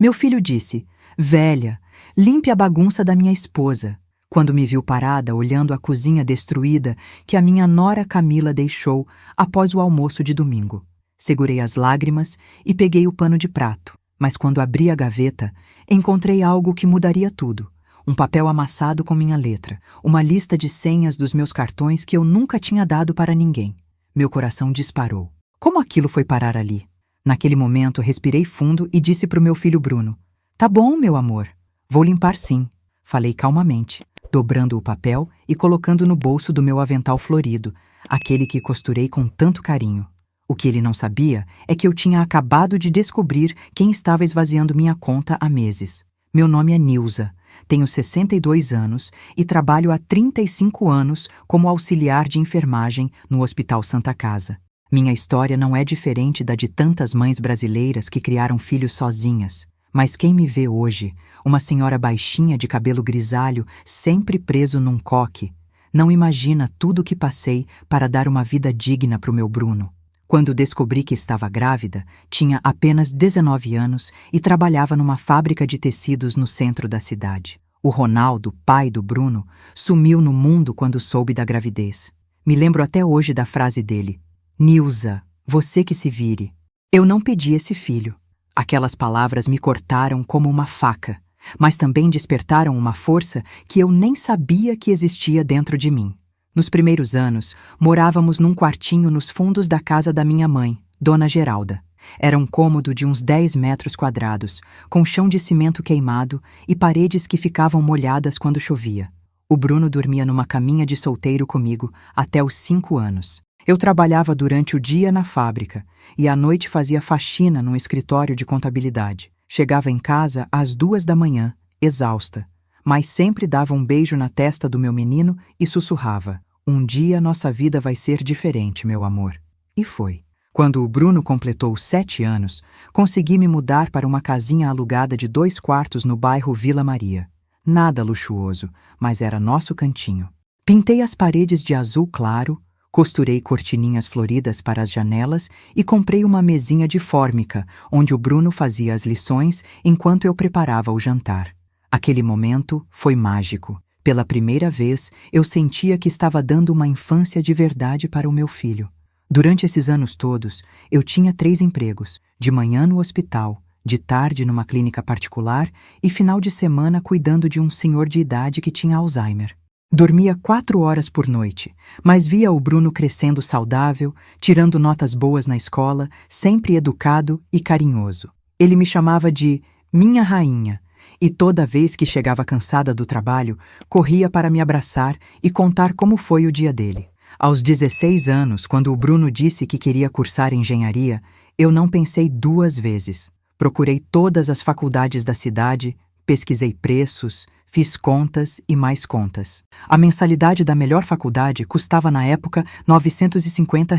Meu filho disse: "Velha, limpe a bagunça da minha esposa", quando me viu parada olhando a cozinha destruída que a minha nora Camila deixou após o almoço de domingo. Segurei as lágrimas e peguei o pano de prato, mas quando abri a gaveta, encontrei algo que mudaria tudo. Um papel amassado com minha letra, uma lista de senhas dos meus cartões que eu nunca tinha dado para ninguém. Meu coração disparou. Como aquilo foi parar ali? Naquele momento, respirei fundo e disse para o meu filho Bruno: "Tá bom, meu amor. Vou limpar sim", falei calmamente, dobrando o papel e colocando no bolso do meu avental florido, aquele que costurei com tanto carinho. O que ele não sabia é que eu tinha acabado de descobrir quem estava esvaziando minha conta há meses. Meu nome é Nilza, tenho 62 anos e trabalho há 35 anos como auxiliar de enfermagem no Hospital Santa Casa. Minha história não é diferente da de tantas mães brasileiras que criaram filhos sozinhas. Mas quem me vê hoje, uma senhora baixinha de cabelo grisalho, sempre preso num coque, não imagina tudo o que passei para dar uma vida digna para o meu Bruno. Quando descobri que estava grávida, tinha apenas 19 anos e trabalhava numa fábrica de tecidos no centro da cidade. O Ronaldo, pai do Bruno, sumiu no mundo quando soube da gravidez. Me lembro até hoje da frase dele: "Nilza, você que se vire. Eu não pedi esse filho." Aquelas palavras me cortaram como uma faca, mas também despertaram uma força que eu nem sabia que existia dentro de mim. Nos primeiros anos, morávamos num quartinho nos fundos da casa da minha mãe, Dona Geralda. Era um cômodo de uns 10 metros quadrados, com chão de cimento queimado e paredes que ficavam molhadas quando chovia. O Bruno dormia numa caminha de solteiro comigo até os 5 anos. Eu trabalhava durante o dia na fábrica e à noite fazia faxina num escritório de contabilidade. Chegava em casa às 2 da manhã, exausta, mas sempre dava um beijo na testa do meu menino e sussurrava: "Um dia nossa vida vai ser diferente, meu amor." E foi. Quando o Bruno completou 7 anos, consegui me mudar para uma casinha alugada de 2 quartos no bairro Vila Maria. Nada luxuoso, mas era nosso cantinho. Pintei as paredes de azul claro, costurei cortininhas floridas para as janelas e comprei uma mesinha de fórmica, onde o Bruno fazia as lições enquanto eu preparava o jantar. Aquele momento foi mágico. Pela primeira vez, eu sentia que estava dando uma infância de verdade para o meu filho. Durante esses anos todos, eu tinha 3 empregos: de manhã no hospital, de tarde numa clínica particular e final de semana cuidando de um senhor de idade que tinha Alzheimer. Dormia 4 horas por noite, mas via o Bruno crescendo saudável, tirando notas boas na escola, sempre educado e carinhoso. Ele me chamava de minha rainha, e toda vez que chegava cansada do trabalho, corria para me abraçar e contar como foi o dia dele. Aos 16 anos, quando o Bruno disse que queria cursar engenharia, eu não pensei 2 vezes. Procurei todas as faculdades da cidade, pesquisei preços, fiz contas e mais contas. A mensalidade da melhor faculdade custava na época R$ 950,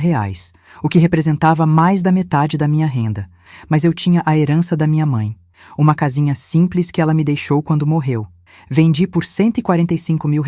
o que representava mais da metade da minha renda. Mas eu tinha a herança da minha mãe, uma casinha simples que ela me deixou quando morreu. Vendi por R$ 145 mil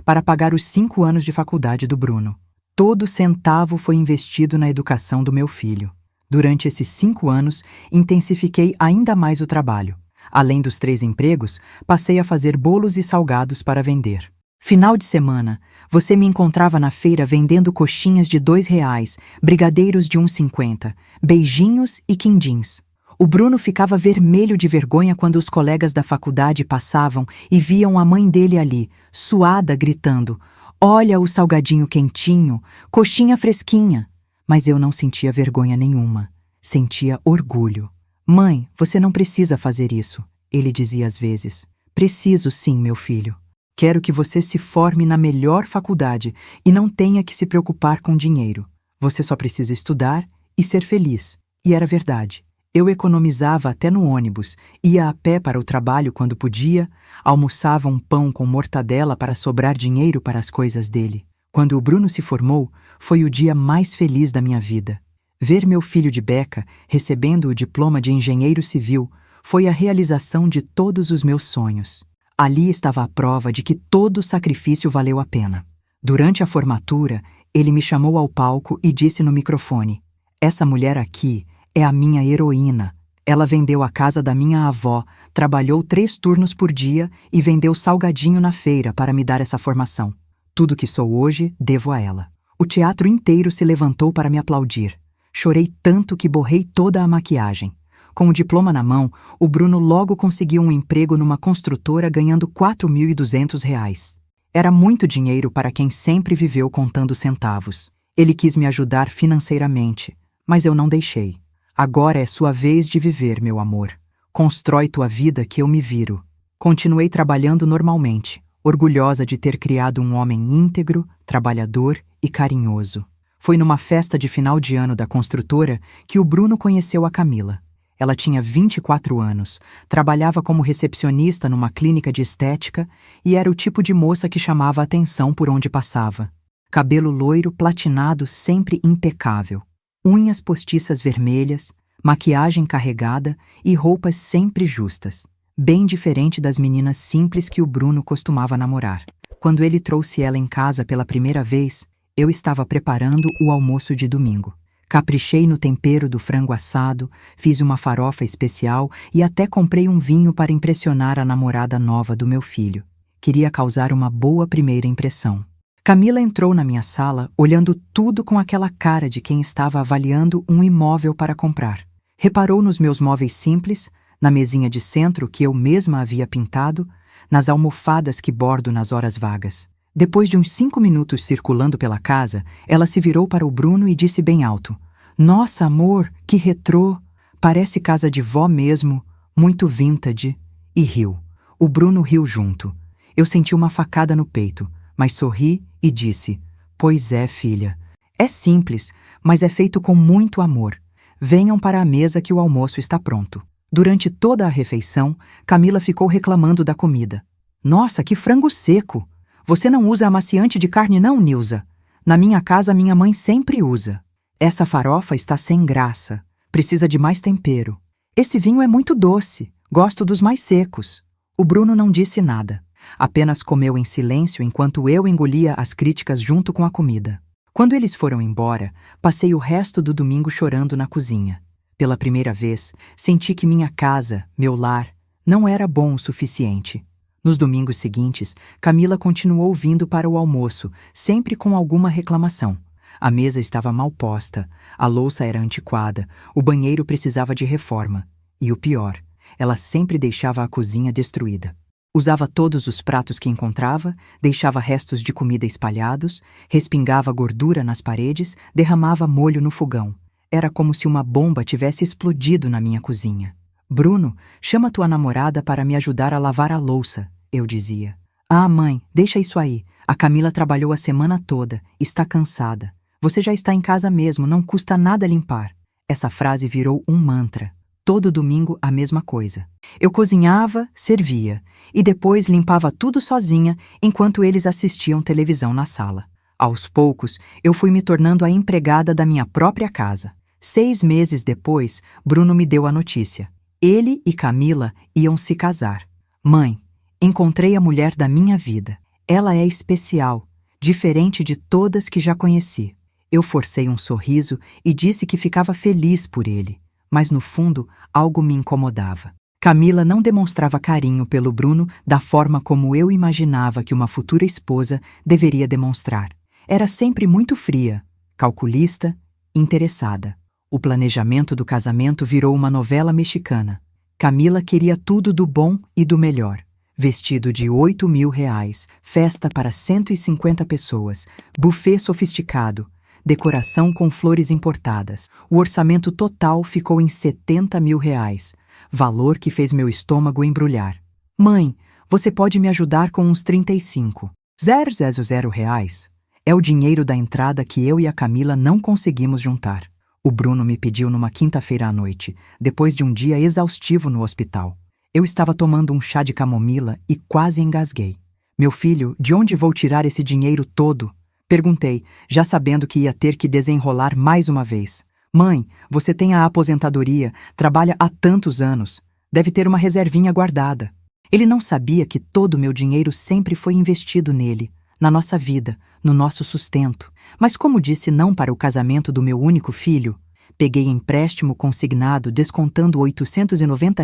para pagar os 5 anos de faculdade do Bruno. Todo centavo foi investido na educação do meu filho. Durante esses 5 anos, intensifiquei ainda mais o trabalho. Além dos 3 empregos, passei a fazer bolos e salgados para vender. Final de semana, você me encontrava na feira vendendo coxinhas de R$ 2, brigadeiros de R$ 1,50, beijinhos e quindins. O Bruno ficava vermelho de vergonha quando os colegas da faculdade passavam e viam a mãe dele ali, suada, gritando: "Olha o salgadinho quentinho, coxinha fresquinha." Mas eu não sentia vergonha nenhuma, sentia orgulho. "Mãe, você não precisa fazer isso", ele dizia às vezes. "Preciso sim, meu filho. Quero que você se forme na melhor faculdade e não tenha que se preocupar com dinheiro. Você só precisa estudar e ser feliz." E era verdade. Eu economizava até no ônibus, ia a pé para o trabalho quando podia, almoçava um pão com mortadela para sobrar dinheiro para as coisas dele. Quando o Bruno se formou, foi o dia mais feliz da minha vida. Ver meu filho de beca recebendo o diploma de engenheiro civil foi a realização de todos os meus sonhos. Ali estava a prova de que todo sacrifício valeu a pena. Durante a formatura, ele me chamou ao palco e disse no microfone: "Essa mulher aqui é a minha heroína. Ela vendeu a casa da minha avó, trabalhou 3 turnos por dia e vendeu salgadinho na feira para me dar essa formação. Tudo que sou hoje, devo a ela. O teatro inteiro se levantou para me aplaudir. Chorei tanto que borrei toda a maquiagem. Com o diploma na mão, o Bruno logo conseguiu um emprego numa construtora ganhando R$ 4.200. Era muito dinheiro para quem sempre viveu contando centavos. Ele quis me ajudar financeiramente, mas eu não deixei. Agora é sua vez de viver, meu amor. Constrói tua vida que eu me viro. Continuei trabalhando normalmente, orgulhosa de ter criado um homem íntegro, trabalhador e carinhoso. Foi numa festa de final de ano da construtora que o Bruno conheceu a Camila. Ela tinha 24 anos, trabalhava como recepcionista numa clínica de estética e era o tipo de moça que chamava a atenção por onde passava. Cabelo loiro, platinado, sempre impecável. Unhas postiças vermelhas, maquiagem carregada e roupas sempre justas. Bem diferente das meninas simples que o Bruno costumava namorar. Quando ele trouxe ela em casa pela primeira vez, eu estava preparando o almoço de domingo. Caprichei no tempero do frango assado, fiz uma farofa especial e até comprei um vinho para impressionar a namorada nova do meu filho. Queria causar uma boa primeira impressão. Camila entrou na minha sala, olhando tudo com aquela cara de quem estava avaliando um imóvel para comprar. Reparou nos meus móveis simples, na mesinha de centro que eu mesma havia pintado, nas almofadas que bordo nas horas vagas. Depois de uns 5 minutos circulando pela casa, ela se virou para o Bruno e disse bem alto: "Nossa, amor, que retrô! Parece casa de vó mesmo, muito vintage." E riu. O Bruno riu junto. Eu senti uma facada no peito, mas sorri e disse: "Pois é, filha. É simples, mas é feito com muito amor. Venham para a mesa que o almoço está pronto." Durante toda a refeição, Camila ficou reclamando da comida. "Nossa, que frango seco! Você não usa amaciante de carne não, Nilza? Na minha casa, minha mãe sempre usa. Essa farofa está sem graça. Precisa de mais tempero. Esse vinho é muito doce. Gosto dos mais secos." O Bruno não disse nada. Apenas comeu em silêncio enquanto eu engolia as críticas junto com a comida. Quando eles foram embora, passei o resto do domingo chorando na cozinha. Pela primeira vez, senti que minha casa, meu lar, não era bom o suficiente. Nos domingos seguintes, Camila continuou vindo para o almoço, sempre com alguma reclamação. A mesa estava mal posta, a louça era antiquada, o banheiro precisava de reforma. E o pior, ela sempre deixava a cozinha destruída. Usava todos os pratos que encontrava, deixava restos de comida espalhados, respingava gordura nas paredes, derramava molho no fogão. Era como se uma bomba tivesse explodido na minha cozinha. "Bruno, chama tua namorada para me ajudar a lavar a louça", eu dizia. "Ah, mãe, deixa isso aí. A Camila trabalhou a semana toda, está cansada. Você já está em casa mesmo, não custa nada limpar." Essa frase virou um mantra. Todo domingo a mesma coisa. Eu cozinhava, servia, e depois limpava tudo sozinha enquanto eles assistiam televisão na sala. Aos poucos, eu fui me tornando a empregada da minha própria casa. 6 meses depois, Bruno me deu a notícia. Ele e Camila iam se casar. "Mãe, encontrei a mulher da minha vida. Ela é especial, diferente de todas que já conheci." Eu forcei um sorriso e disse que ficava feliz por ele, mas no fundo algo me incomodava. Camila não demonstrava carinho pelo Bruno da forma como eu imaginava que uma futura esposa deveria demonstrar. Era sempre muito fria, calculista, interessada. O planejamento do casamento virou uma novela mexicana. Camila queria tudo do bom e do melhor. Vestido de R$ 8.000, festa para 150 pessoas, buffet sofisticado, decoração com flores importadas. O orçamento total ficou em R$ 70.000, valor que fez meu estômago embrulhar. "Mãe, você pode me ajudar com uns 35.000 reais? É o dinheiro da entrada que eu e a Camila não conseguimos juntar." O Bruno me pediu numa quinta-feira à noite, depois de um dia exaustivo no hospital. Eu estava tomando um chá de camomila e quase engasguei. "Meu filho, de onde vou tirar esse dinheiro todo?" Perguntei, já sabendo que ia ter que desenrolar mais uma vez. "Mãe, você tem a aposentadoria, trabalha há tantos anos. Deve ter uma reservinha guardada." Ele não sabia que todo o meu dinheiro sempre foi investido nele, na nossa vida, no nosso sustento. Mas como disse não para o casamento do meu único filho, Peguei empréstimo consignado descontando R$ 890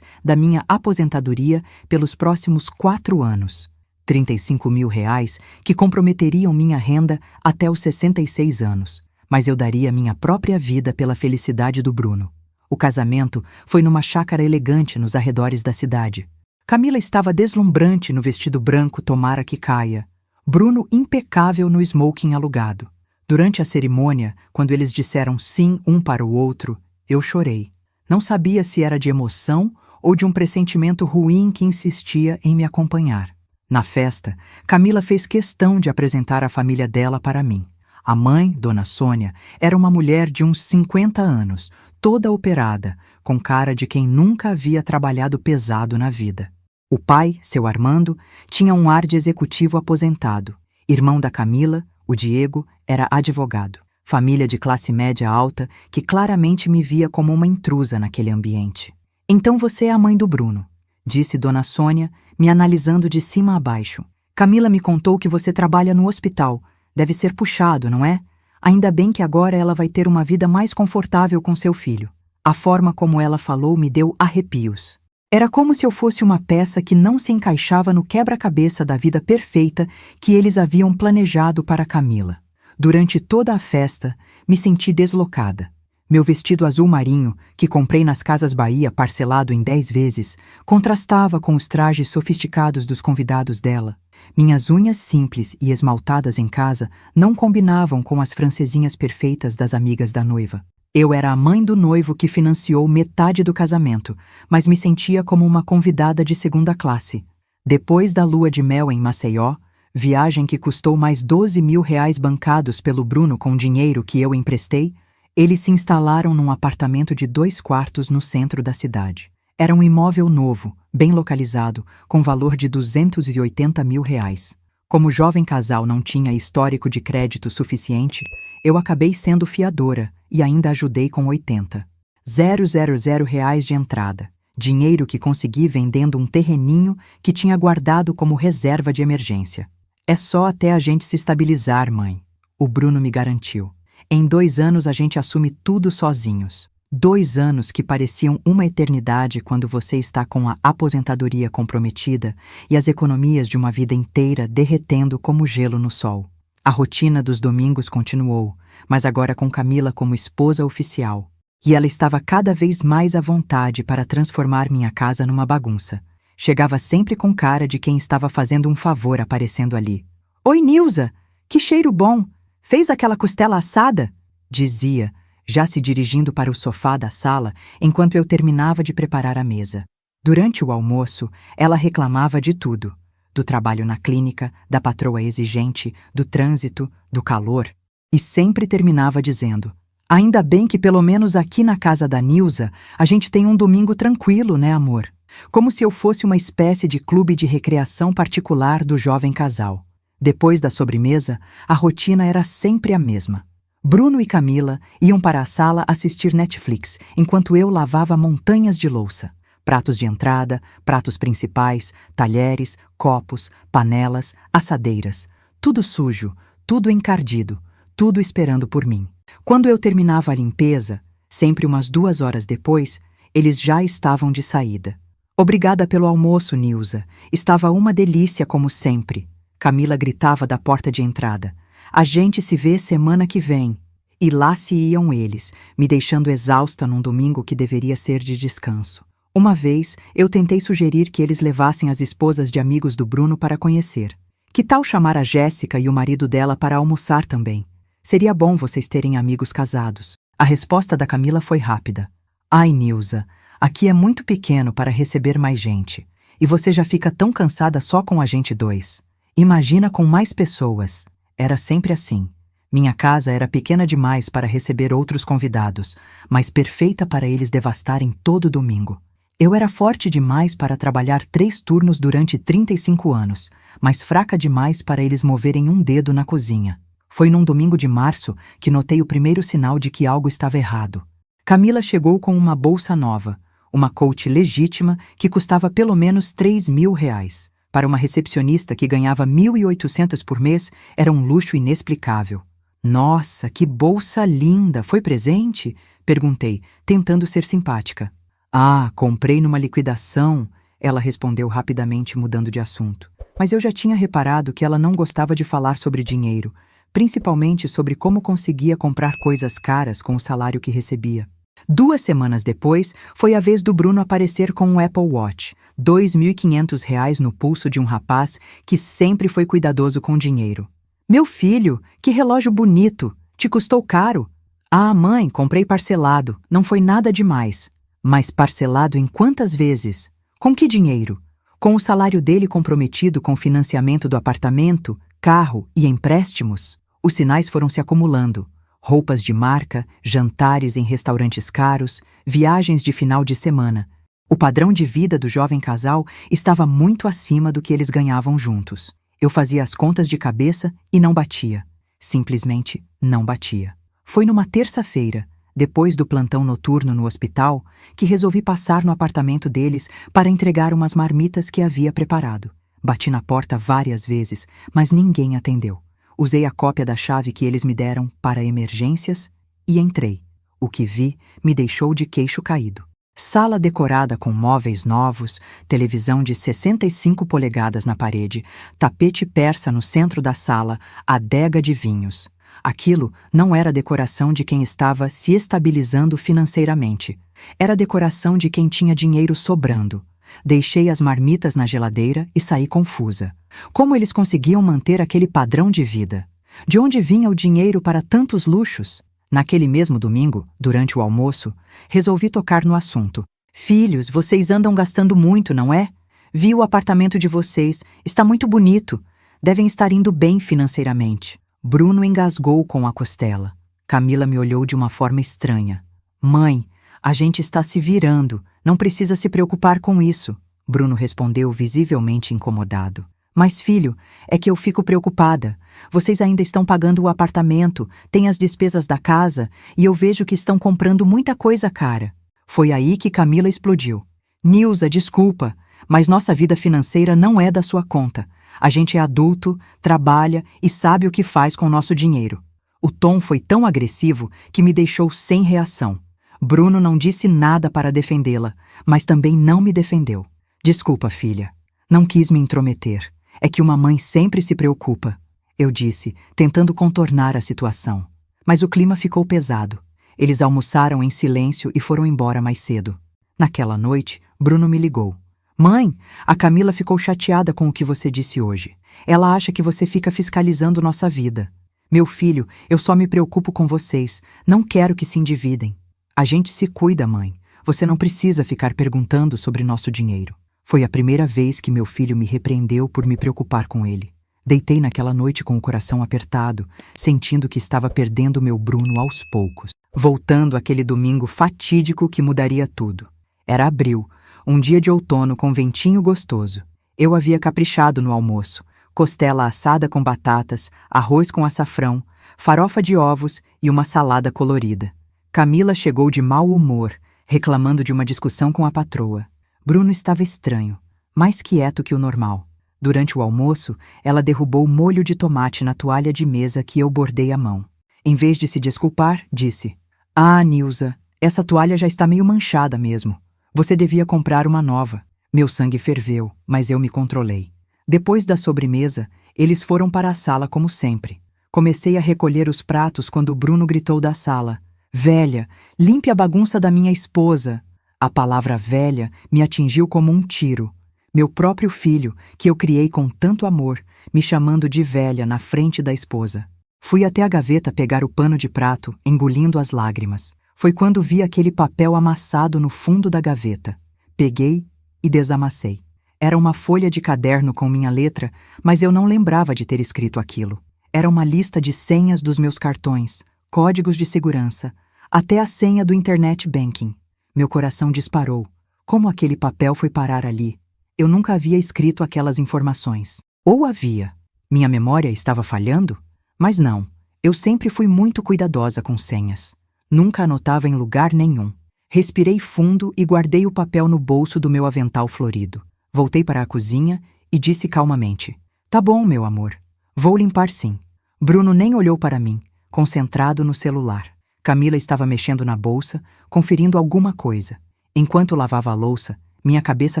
da minha aposentadoria pelos próximos 4 anos. R$ 35.000 que comprometeriam minha renda até os 66 anos. Mas eu daria minha própria vida pela felicidade do Bruno. O casamento foi numa chácara elegante nos arredores da cidade. Camila estava deslumbrante no vestido branco tomara que caia. Bruno impecável no smoking alugado. Durante a cerimônia, quando eles disseram sim um para o outro, eu chorei. Não sabia se era de emoção ou de um pressentimento ruim que insistia em me acompanhar. Na festa, Camila fez questão de apresentar a família dela para mim. A mãe, Dona Sônia, era uma mulher de uns 50 anos, toda operada, com cara de quem nunca havia trabalhado pesado na vida. O pai, seu Armando, tinha um ar de executivo aposentado. Irmão da Camila, o Diego, era advogado. Família de classe média alta que claramente me via como uma intrusa naquele ambiente. Então você é a mãe do Bruno, disse Dona Sônia, me analisando de cima a baixo. Camila me contou que você trabalha no hospital. Deve ser puxado, não é? Ainda bem que agora ela vai ter uma vida mais confortável com seu filho. A forma como ela falou me deu arrepios. Era como se eu fosse uma peça que não se encaixava no quebra-cabeça da vida perfeita que eles haviam planejado para Camila. Durante toda a festa, me senti deslocada. Meu vestido azul marinho, que comprei nas Casas Bahia parcelado em 10 vezes, contrastava com os trajes sofisticados dos convidados dela. Minhas unhas simples e esmaltadas em casa não combinavam com as francesinhas perfeitas das amigas da noiva. Eu era a mãe do noivo que financiou metade do casamento, mas me sentia como uma convidada de segunda classe. Depois da lua de mel em Maceió, viagem que custou mais R$ 12.000 bancados pelo Bruno com dinheiro que eu emprestei, eles se instalaram num apartamento de 2 quartos no centro da cidade. Era um imóvel novo, bem localizado, com valor de R$ 280.000. Como o jovem casal não tinha histórico de crédito suficiente, eu acabei sendo fiadora e ainda ajudei com 80.000 reais de entrada. Dinheiro que consegui vendendo um terreninho que tinha guardado como reserva de emergência. É só até a gente se estabilizar, mãe. O Bruno me garantiu. Em 2 anos a gente assume tudo sozinhos. 2 anos que pareciam uma eternidade quando você está com a aposentadoria comprometida e as economias de uma vida inteira derretendo como gelo no sol. A rotina dos domingos continuou, mas agora com Camila como esposa oficial. E ela estava cada vez mais à vontade para transformar minha casa numa bagunça. Chegava sempre com cara de quem estava fazendo um favor aparecendo ali. "Oi, Nilza! Que cheiro bom! Fez aquela costela assada?" dizia, já se dirigindo para o sofá da sala enquanto eu terminava de preparar a mesa. Durante o almoço, ela reclamava de tudo. Do trabalho na clínica, da patroa exigente, do trânsito, do calor. E sempre terminava dizendo: "Ainda bem que pelo menos aqui na casa da Nilza a gente tem um domingo tranquilo, né, amor?" Como se eu fosse uma espécie de clube de recreação particular do jovem casal. Depois da sobremesa, a rotina era sempre a mesma. Bruno e Camila iam para a sala assistir Netflix, enquanto eu lavava montanhas de louça. Pratos de entrada, pratos principais, talheres, copos, panelas, assadeiras. Tudo sujo, tudo encardido, tudo esperando por mim. Quando eu terminava a limpeza, sempre umas 2 horas depois, eles já estavam de saída. "Obrigada pelo almoço, Nilza. Estava uma delícia como sempre." Camila gritava da porta de entrada. "A gente se vê semana que vem." E lá se iam eles, me deixando exausta num domingo que deveria ser de descanso. Uma vez, eu tentei sugerir que eles levassem as esposas de amigos do Bruno para conhecer. Que tal chamar a Jéssica e o marido dela para almoçar também? Seria bom vocês terem amigos casados. A resposta da Camila foi rápida. "Ai, Nilza, aqui é muito pequeno para receber mais gente. E você já fica tão cansada só com a gente 2. Imagina com mais pessoas." Era sempre assim. Minha casa era pequena demais para receber outros convidados, mas perfeita para eles devastarem todo domingo. Eu era forte demais para trabalhar 3 turnos durante 35 anos, mas fraca demais para eles moverem um dedo na cozinha. Foi num domingo de março que notei o primeiro sinal de que algo estava errado. Camila chegou com uma bolsa nova, uma Coach legítima que custava pelo menos R$ 3.000. Para uma recepcionista que ganhava 1.800 por mês, era um luxo inexplicável. "Nossa, que bolsa linda! Foi presente?" Perguntei, tentando ser simpática. Ah, comprei numa liquidação, ela respondeu rapidamente, mudando de assunto. Mas eu já tinha reparado que ela não gostava de falar sobre dinheiro, principalmente sobre como conseguia comprar coisas caras com o salário que recebia. 2 semanas depois, foi a vez do Bruno aparecer com um Apple Watch, R$ 2.500 no pulso de um rapaz que sempre foi cuidadoso com dinheiro. Meu filho, que relógio bonito! Te custou caro? Ah, mãe, comprei parcelado, não foi nada demais. Mas parcelado em quantas vezes? Com que dinheiro? Com o salário dele comprometido com o financiamento do apartamento, carro e empréstimos? Os sinais foram se acumulando. Roupas de marca, jantares em restaurantes caros, viagens de final de semana. O padrão de vida do jovem casal estava muito acima do que eles ganhavam juntos. Eu fazia as contas de cabeça e não batia. Simplesmente não batia. Foi numa terça-feira, depois do plantão noturno no hospital, que resolvi passar no apartamento deles para entregar umas marmitas que havia preparado. Bati na porta várias vezes, mas ninguém atendeu. Usei a cópia da chave que eles me deram para emergências e entrei. O que vi me deixou de queixo caído. Sala decorada com móveis novos, televisão de 65 polegadas na parede, tapete persa no centro da sala, adega de vinhos. Aquilo não era decoração de quem estava se estabilizando financeiramente. Era decoração de quem tinha dinheiro sobrando. Deixei as marmitas na geladeira e saí confusa. Como eles conseguiam manter aquele padrão de vida? De onde vinha o dinheiro para tantos luxos? Naquele mesmo domingo, durante o almoço, resolvi tocar no assunto. Filhos, vocês andam gastando muito, não é? Vi o apartamento de vocês, está muito bonito. Devem estar indo bem financeiramente. Bruno engasgou com a costela. Camila me olhou de uma forma estranha. Mãe, a gente está se virando, não precisa se preocupar com isso. Bruno respondeu visivelmente incomodado. Mas filho, é que eu fico preocupada. Vocês ainda estão pagando o apartamento, têm as despesas da casa e eu vejo que estão comprando muita coisa cara. Foi aí que Camila explodiu. Nilza, desculpa, mas nossa vida financeira não é da sua conta. A gente é adulto, trabalha e sabe o que faz com o nosso dinheiro. O tom foi tão agressivo que me deixou sem reação. Bruno não disse nada para defendê-la, mas também não me defendeu. Desculpa, filha. Não quis me intrometer. É que uma mãe sempre se preocupa, eu disse, tentando contornar a situação. Mas o clima ficou pesado. Eles almoçaram em silêncio e foram embora mais cedo. Naquela noite, Bruno me ligou. Mãe, a Camila ficou chateada com o que você disse hoje. Ela acha que você fica fiscalizando nossa vida. Meu filho, eu só me preocupo com vocês. Não quero que se endividem. A gente se cuida, mãe. Você não precisa ficar perguntando sobre nosso dinheiro. Foi a primeira vez que meu filho me repreendeu por me preocupar com ele. Deitei naquela noite com o coração apertado, sentindo que estava perdendo meu Bruno aos poucos. Voltando àquele domingo fatídico que mudaria tudo. Era abril, um dia de outono com ventinho gostoso. Eu havia caprichado no almoço. Costela assada com batatas, arroz com açafrão, farofa de ovos e uma salada colorida. Camila chegou de mau humor, reclamando de uma discussão com a patroa. Bruno estava estranho, mais quieto que o normal. Durante o almoço, ela derrubou molho de tomate na toalha de mesa que eu bordei à mão. Em vez de se desculpar, disse: Ah, Nilza, essa toalha já está meio manchada mesmo. Você devia comprar uma nova. Meu sangue ferveu, mas eu me controlei. Depois da sobremesa, eles foram para a sala como sempre. Comecei a recolher os pratos quando Bruno gritou da sala: Velha, limpe a bagunça da minha esposa. A palavra velha me atingiu como um tiro. Meu próprio filho, que eu criei com tanto amor, me chamando de velha na frente da esposa. Fui até a gaveta pegar o pano de prato, engolindo as lágrimas. Foi quando vi aquele papel amassado no fundo da gaveta. Peguei e desamassei. Era uma folha de caderno com minha letra, mas eu não lembrava de ter escrito aquilo. Era uma lista de senhas dos meus cartões, códigos de segurança, até a senha do Internet Banking. Meu coração disparou. Como aquele papel foi parar ali? Eu nunca havia escrito aquelas informações. Ou havia? Minha memória estava falhando? Mas não. Eu sempre fui muito cuidadosa com senhas. Nunca anotava em lugar nenhum. Respirei fundo e guardei o papel no bolso do meu avental florido. Voltei para a cozinha e disse calmamente: Tá bom, meu amor. Vou limpar sim. Bruno nem olhou para mim, concentrado no celular. Camila estava mexendo na bolsa, conferindo alguma coisa. Enquanto lavava a louça, minha cabeça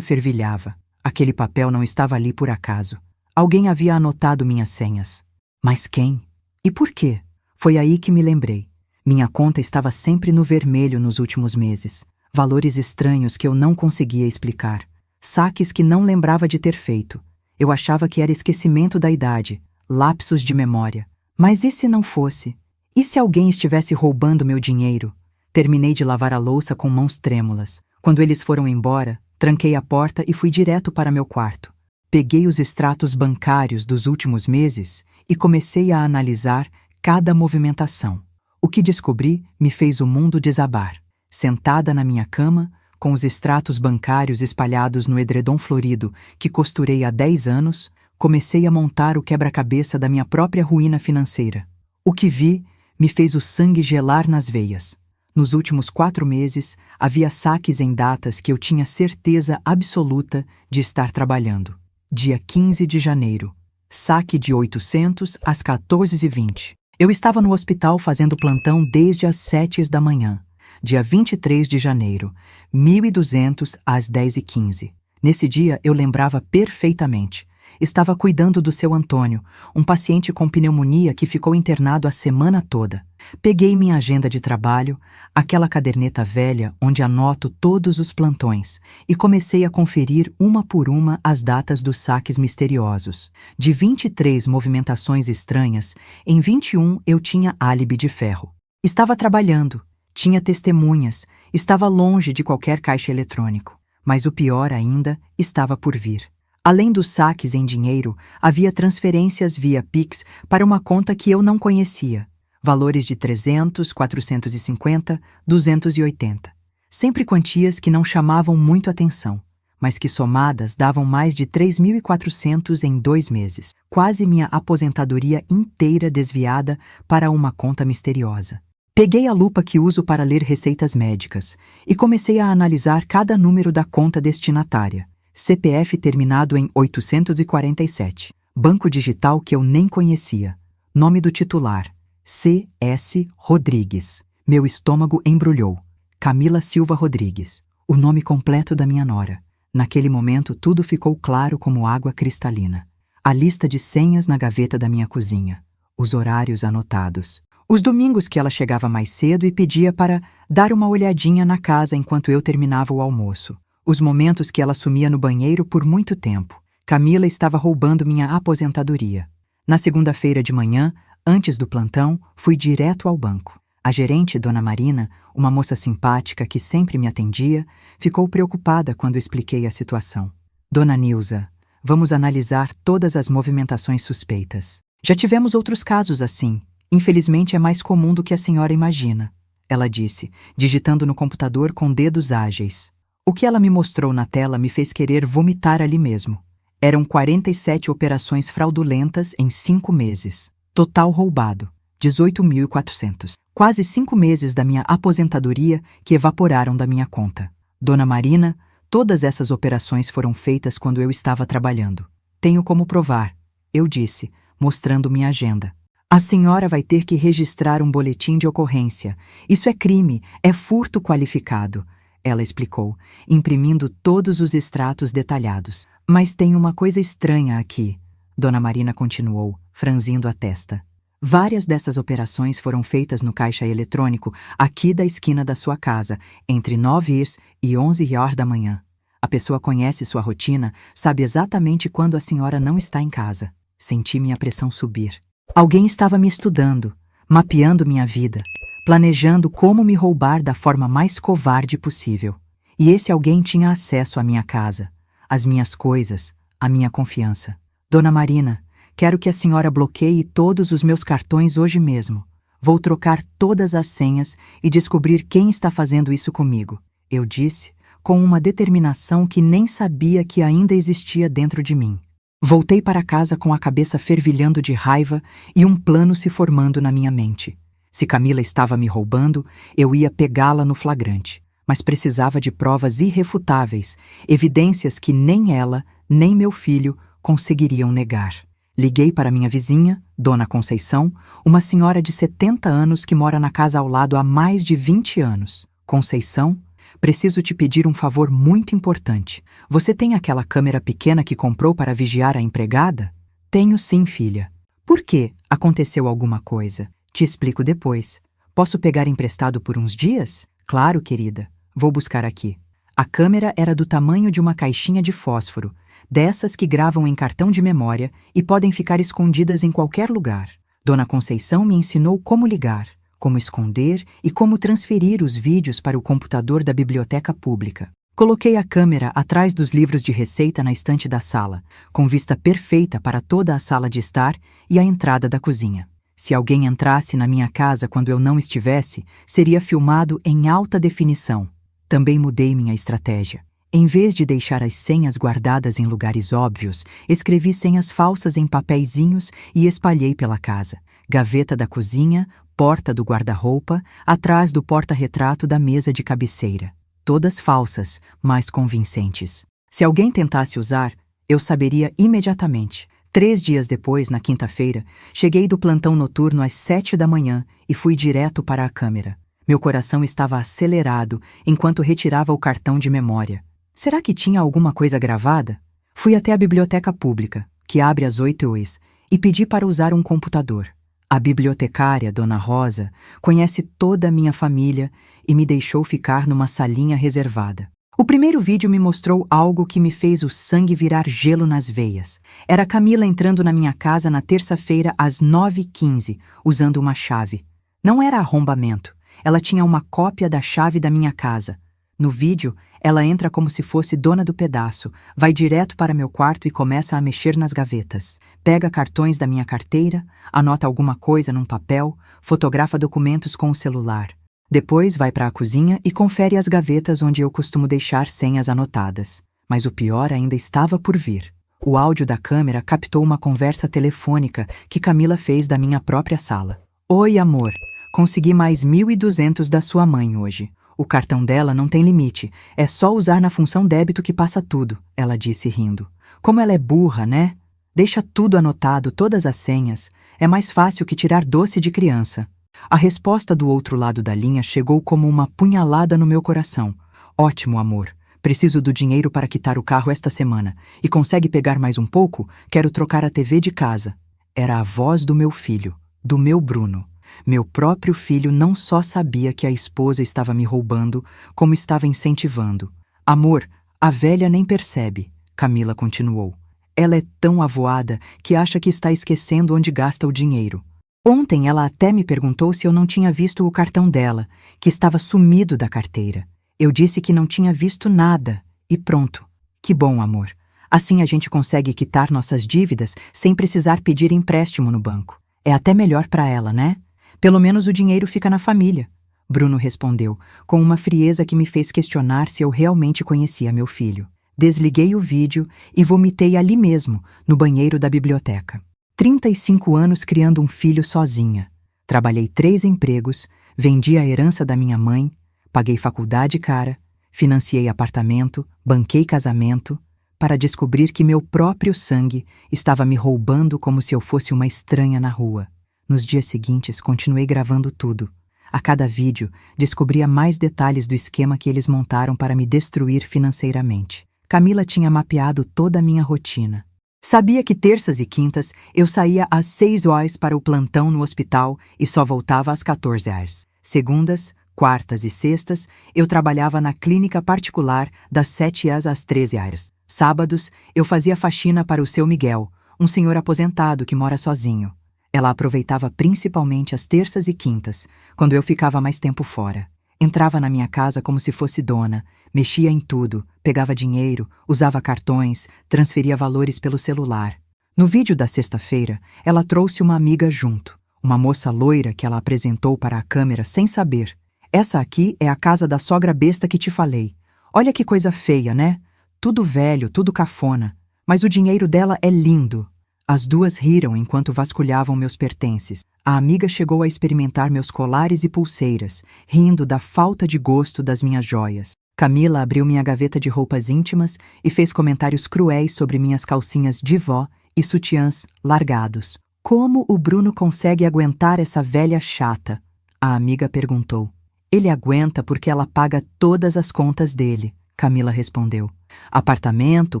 fervilhava. Aquele papel não estava ali por acaso. Alguém havia anotado minhas senhas. Mas quem? E por quê? Foi aí que me lembrei. Minha conta estava sempre no vermelho nos últimos meses. Valores estranhos que eu não conseguia explicar. Saques que não lembrava de ter feito. Eu achava que era esquecimento da idade, lapsos de memória. Mas e se não fosse? E se alguém estivesse roubando meu dinheiro? Terminei de lavar a louça com mãos trêmulas. Quando eles foram embora, tranquei a porta e fui direto para meu quarto. Peguei os extratos bancários dos últimos meses e comecei a analisar cada movimentação. O que descobri me fez o mundo desabar. Sentada na minha cama, com os extratos bancários espalhados no edredom florido que costurei há 10 anos, comecei a montar o quebra-cabeça da minha própria ruína financeira. O que vi me fez o sangue gelar nas veias. Nos últimos 4 meses, havia saques em datas que eu tinha certeza absoluta de estar trabalhando. Dia 15 de janeiro. Saque de 800 às 14h20. Eu estava no hospital fazendo plantão desde as 7 da manhã. Dia 23 de janeiro, 1.200 às 10h15. Nesse dia eu lembrava perfeitamente. Estava cuidando do seu Antônio, um paciente com pneumonia que ficou internado a semana toda. Peguei minha agenda de trabalho, aquela caderneta velha onde anoto todos os plantões, e comecei a conferir uma por uma as datas dos saques misteriosos. De 23 movimentações estranhas, em 21 eu tinha álibi de ferro. Estava trabalhando, tinha testemunhas, estava longe de qualquer caixa eletrônico. Mas o pior ainda estava por vir. Além dos saques em dinheiro, havia transferências via Pix para uma conta que eu não conhecia. Valores de 300, 450, 280. Sempre quantias que não chamavam muito atenção, mas que somadas davam mais de 3.400 em 2 meses. Quase minha aposentadoria inteira desviada para uma conta misteriosa. Peguei a lupa que uso para ler receitas médicas e comecei a analisar cada número da conta destinatária. CPF terminado em 847. Banco digital que eu nem conhecia. Nome do titular: C.S. Rodrigues. Meu estômago embrulhou. Camila Silva Rodrigues. O nome completo da minha nora. Naquele momento tudo ficou claro como água cristalina. A lista de senhas na gaveta da minha cozinha. Os horários anotados. Os domingos que ela chegava mais cedo e pedia para dar uma olhadinha na casa enquanto eu terminava o almoço. Os momentos que ela sumia no banheiro por muito tempo. Camila estava roubando minha aposentadoria. Na segunda-feira de manhã, antes do plantão, fui direto ao banco. A gerente, Dona Marina, uma moça simpática que sempre me atendia, ficou preocupada quando expliquei a situação. Dona Nilza, vamos analisar todas as movimentações suspeitas. Já tivemos outros casos assim. Infelizmente é mais comum do que a senhora imagina, ela disse, digitando no computador com dedos ágeis. O que ela me mostrou na tela me fez querer vomitar ali mesmo. Eram 47 operações fraudulentas em 5 meses. Total roubado, 18.400. Quase 5 meses da minha aposentadoria que evaporaram da minha conta. Dona Marina, todas essas operações foram feitas quando eu estava trabalhando. Tenho como provar, eu disse, mostrando minha agenda. A senhora vai ter que registrar um boletim de ocorrência. Isso é crime, é furto qualificado. Ela explicou, imprimindo todos os extratos detalhados. Mas tem uma coisa estranha aqui, Dona Marina continuou, franzindo a testa. Várias dessas operações foram feitas no caixa eletrônico aqui da esquina da sua casa, entre 9h e 11h da manhã. A pessoa conhece sua rotina, sabe exatamente quando a senhora não está em casa. Senti minha pressão subir. Alguém estava me estudando, mapeando minha vida, planejando como me roubar da forma mais covarde possível. E esse alguém tinha acesso à minha casa, às minhas coisas, à minha confiança. Dona Marina, quero que a senhora bloqueie todos os meus cartões hoje mesmo. Vou trocar todas as senhas e descobrir quem está fazendo isso comigo, eu disse, com uma determinação que nem sabia que ainda existia dentro de mim. Voltei para casa com a cabeça fervilhando de raiva e um plano se formando na minha mente. Se Camila estava me roubando, eu ia pegá-la no flagrante, mas precisava de provas irrefutáveis, evidências que nem ela, nem meu filho conseguiriam negar. Liguei para minha vizinha, Dona Conceição, uma senhora de 70 anos que mora na casa ao lado há mais de 20 anos. Conceição, preciso te pedir um favor muito importante. Você tem aquela câmera pequena que comprou para vigiar a empregada? Tenho sim, filha. Por quê? Aconteceu alguma coisa? Te explico depois. Posso pegar emprestado por uns dias? Claro, querida. Vou buscar aqui. A câmera era do tamanho de uma caixinha de fósforo, dessas que gravam em cartão de memória e podem ficar escondidas em qualquer lugar. Dona Conceição me ensinou como ligar, como esconder e como transferir os vídeos para o computador da biblioteca pública. Coloquei a câmera atrás dos livros de receita na estante da sala, com vista perfeita para toda a sala de estar e a entrada da cozinha. Se alguém entrasse na minha casa quando eu não estivesse, seria filmado em alta definição. Também mudei minha estratégia. Em vez de deixar as senhas guardadas em lugares óbvios, escrevi senhas falsas em papeizinhos e espalhei pela casa. Gaveta da cozinha, porta do guarda-roupa, atrás do porta-retrato da mesa de cabeceira. Todas falsas, mas convincentes. Se alguém tentasse usar, eu saberia imediatamente. 3 dias depois, na quinta-feira, cheguei do plantão noturno às 7 da manhã e fui direto para a câmera. Meu coração estava acelerado enquanto retirava o cartão de memória. Será que tinha alguma coisa gravada? Fui até a biblioteca pública, que abre às 8h, e pedi para usar um computador. A bibliotecária, Dona Rosa, conhece toda a minha família e me deixou ficar numa salinha reservada. O primeiro vídeo me mostrou algo que me fez o sangue virar gelo nas veias. Era Camila entrando na minha casa na terça-feira às 9h15, usando uma chave. Não era arrombamento. Ela tinha uma cópia da chave da minha casa. No vídeo, ela entra como se fosse dona do pedaço, vai direto para meu quarto e começa a mexer nas gavetas. Pega cartões da minha carteira, anota alguma coisa num papel, fotografa documentos com o celular. Depois vai para a cozinha e confere as gavetas onde eu costumo deixar senhas anotadas. Mas o pior ainda estava por vir. O áudio da câmera captou uma conversa telefônica que Camila fez da minha própria sala. Oi, amor. Consegui mais 1.200 da sua mãe hoje. O cartão dela não tem limite. É só usar na função débito que passa tudo, ela disse rindo. Como ela é burra, né? Deixa tudo anotado, todas as senhas. É mais fácil que tirar doce de criança. A resposta do outro lado da linha chegou como uma punhalada no meu coração. Ótimo, amor. Preciso do dinheiro para quitar o carro esta semana. E consegue pegar mais um pouco? Quero trocar a TV de casa. Era a voz do meu filho, do meu Bruno. Meu próprio filho não só sabia que a esposa estava me roubando, como estava incentivando. Amor, a velha nem percebe, Camila continuou. Ela é tão avoada que acha que está esquecendo onde gasta o dinheiro. Ontem ela até me perguntou se eu não tinha visto o cartão dela, que estava sumido da carteira. Eu disse que não tinha visto nada, e pronto. Que bom, amor. Assim a gente consegue quitar nossas dívidas sem precisar pedir empréstimo no banco. É até melhor para ela, né? Pelo menos o dinheiro fica na família, Bruno respondeu, com uma frieza que me fez questionar se eu realmente conhecia meu filho. Desliguei o vídeo e vomitei ali mesmo, no banheiro da biblioteca. 35 anos criando um filho sozinha. Trabalhei 3 empregos, vendi a herança da minha mãe, paguei faculdade cara, financiei apartamento, banquei casamento, para descobrir que meu próprio sangue estava me roubando como se eu fosse uma estranha na rua. Nos dias seguintes, continuei gravando tudo. A cada vídeo, descobria mais detalhes do esquema que eles montaram para me destruir financeiramente. Camila tinha mapeado toda a minha rotina. Sabia que terças e quintas eu saía às 6h para o plantão no hospital e só voltava às 14h. Segundas, quartas e sextas, eu trabalhava na clínica particular das 7h às 13h. Sábados, eu fazia faxina para o seu Miguel, um senhor aposentado que mora sozinho. Ela aproveitava principalmente as terças e quintas, quando eu ficava mais tempo fora. Entrava na minha casa como se fosse dona, mexia em tudo, pegava dinheiro, usava cartões, transferia valores pelo celular. No vídeo da sexta-feira, ela trouxe uma amiga junto, uma moça loira que ela apresentou para a câmera sem saber. Essa aqui é a casa da sogra besta que te falei. Olha que coisa feia, né? Tudo velho, tudo cafona. Mas o dinheiro dela é lindo. As duas riram enquanto vasculhavam meus pertences. A amiga chegou a experimentar meus colares e pulseiras, rindo da falta de gosto das minhas joias. Camila abriu minha gaveta de roupas íntimas e fez comentários cruéis sobre minhas calcinhas de vó e sutiãs largados. Como o Bruno consegue aguentar essa velha chata? A amiga perguntou. Ele aguenta porque ela paga todas as contas dele, Camila respondeu. Apartamento,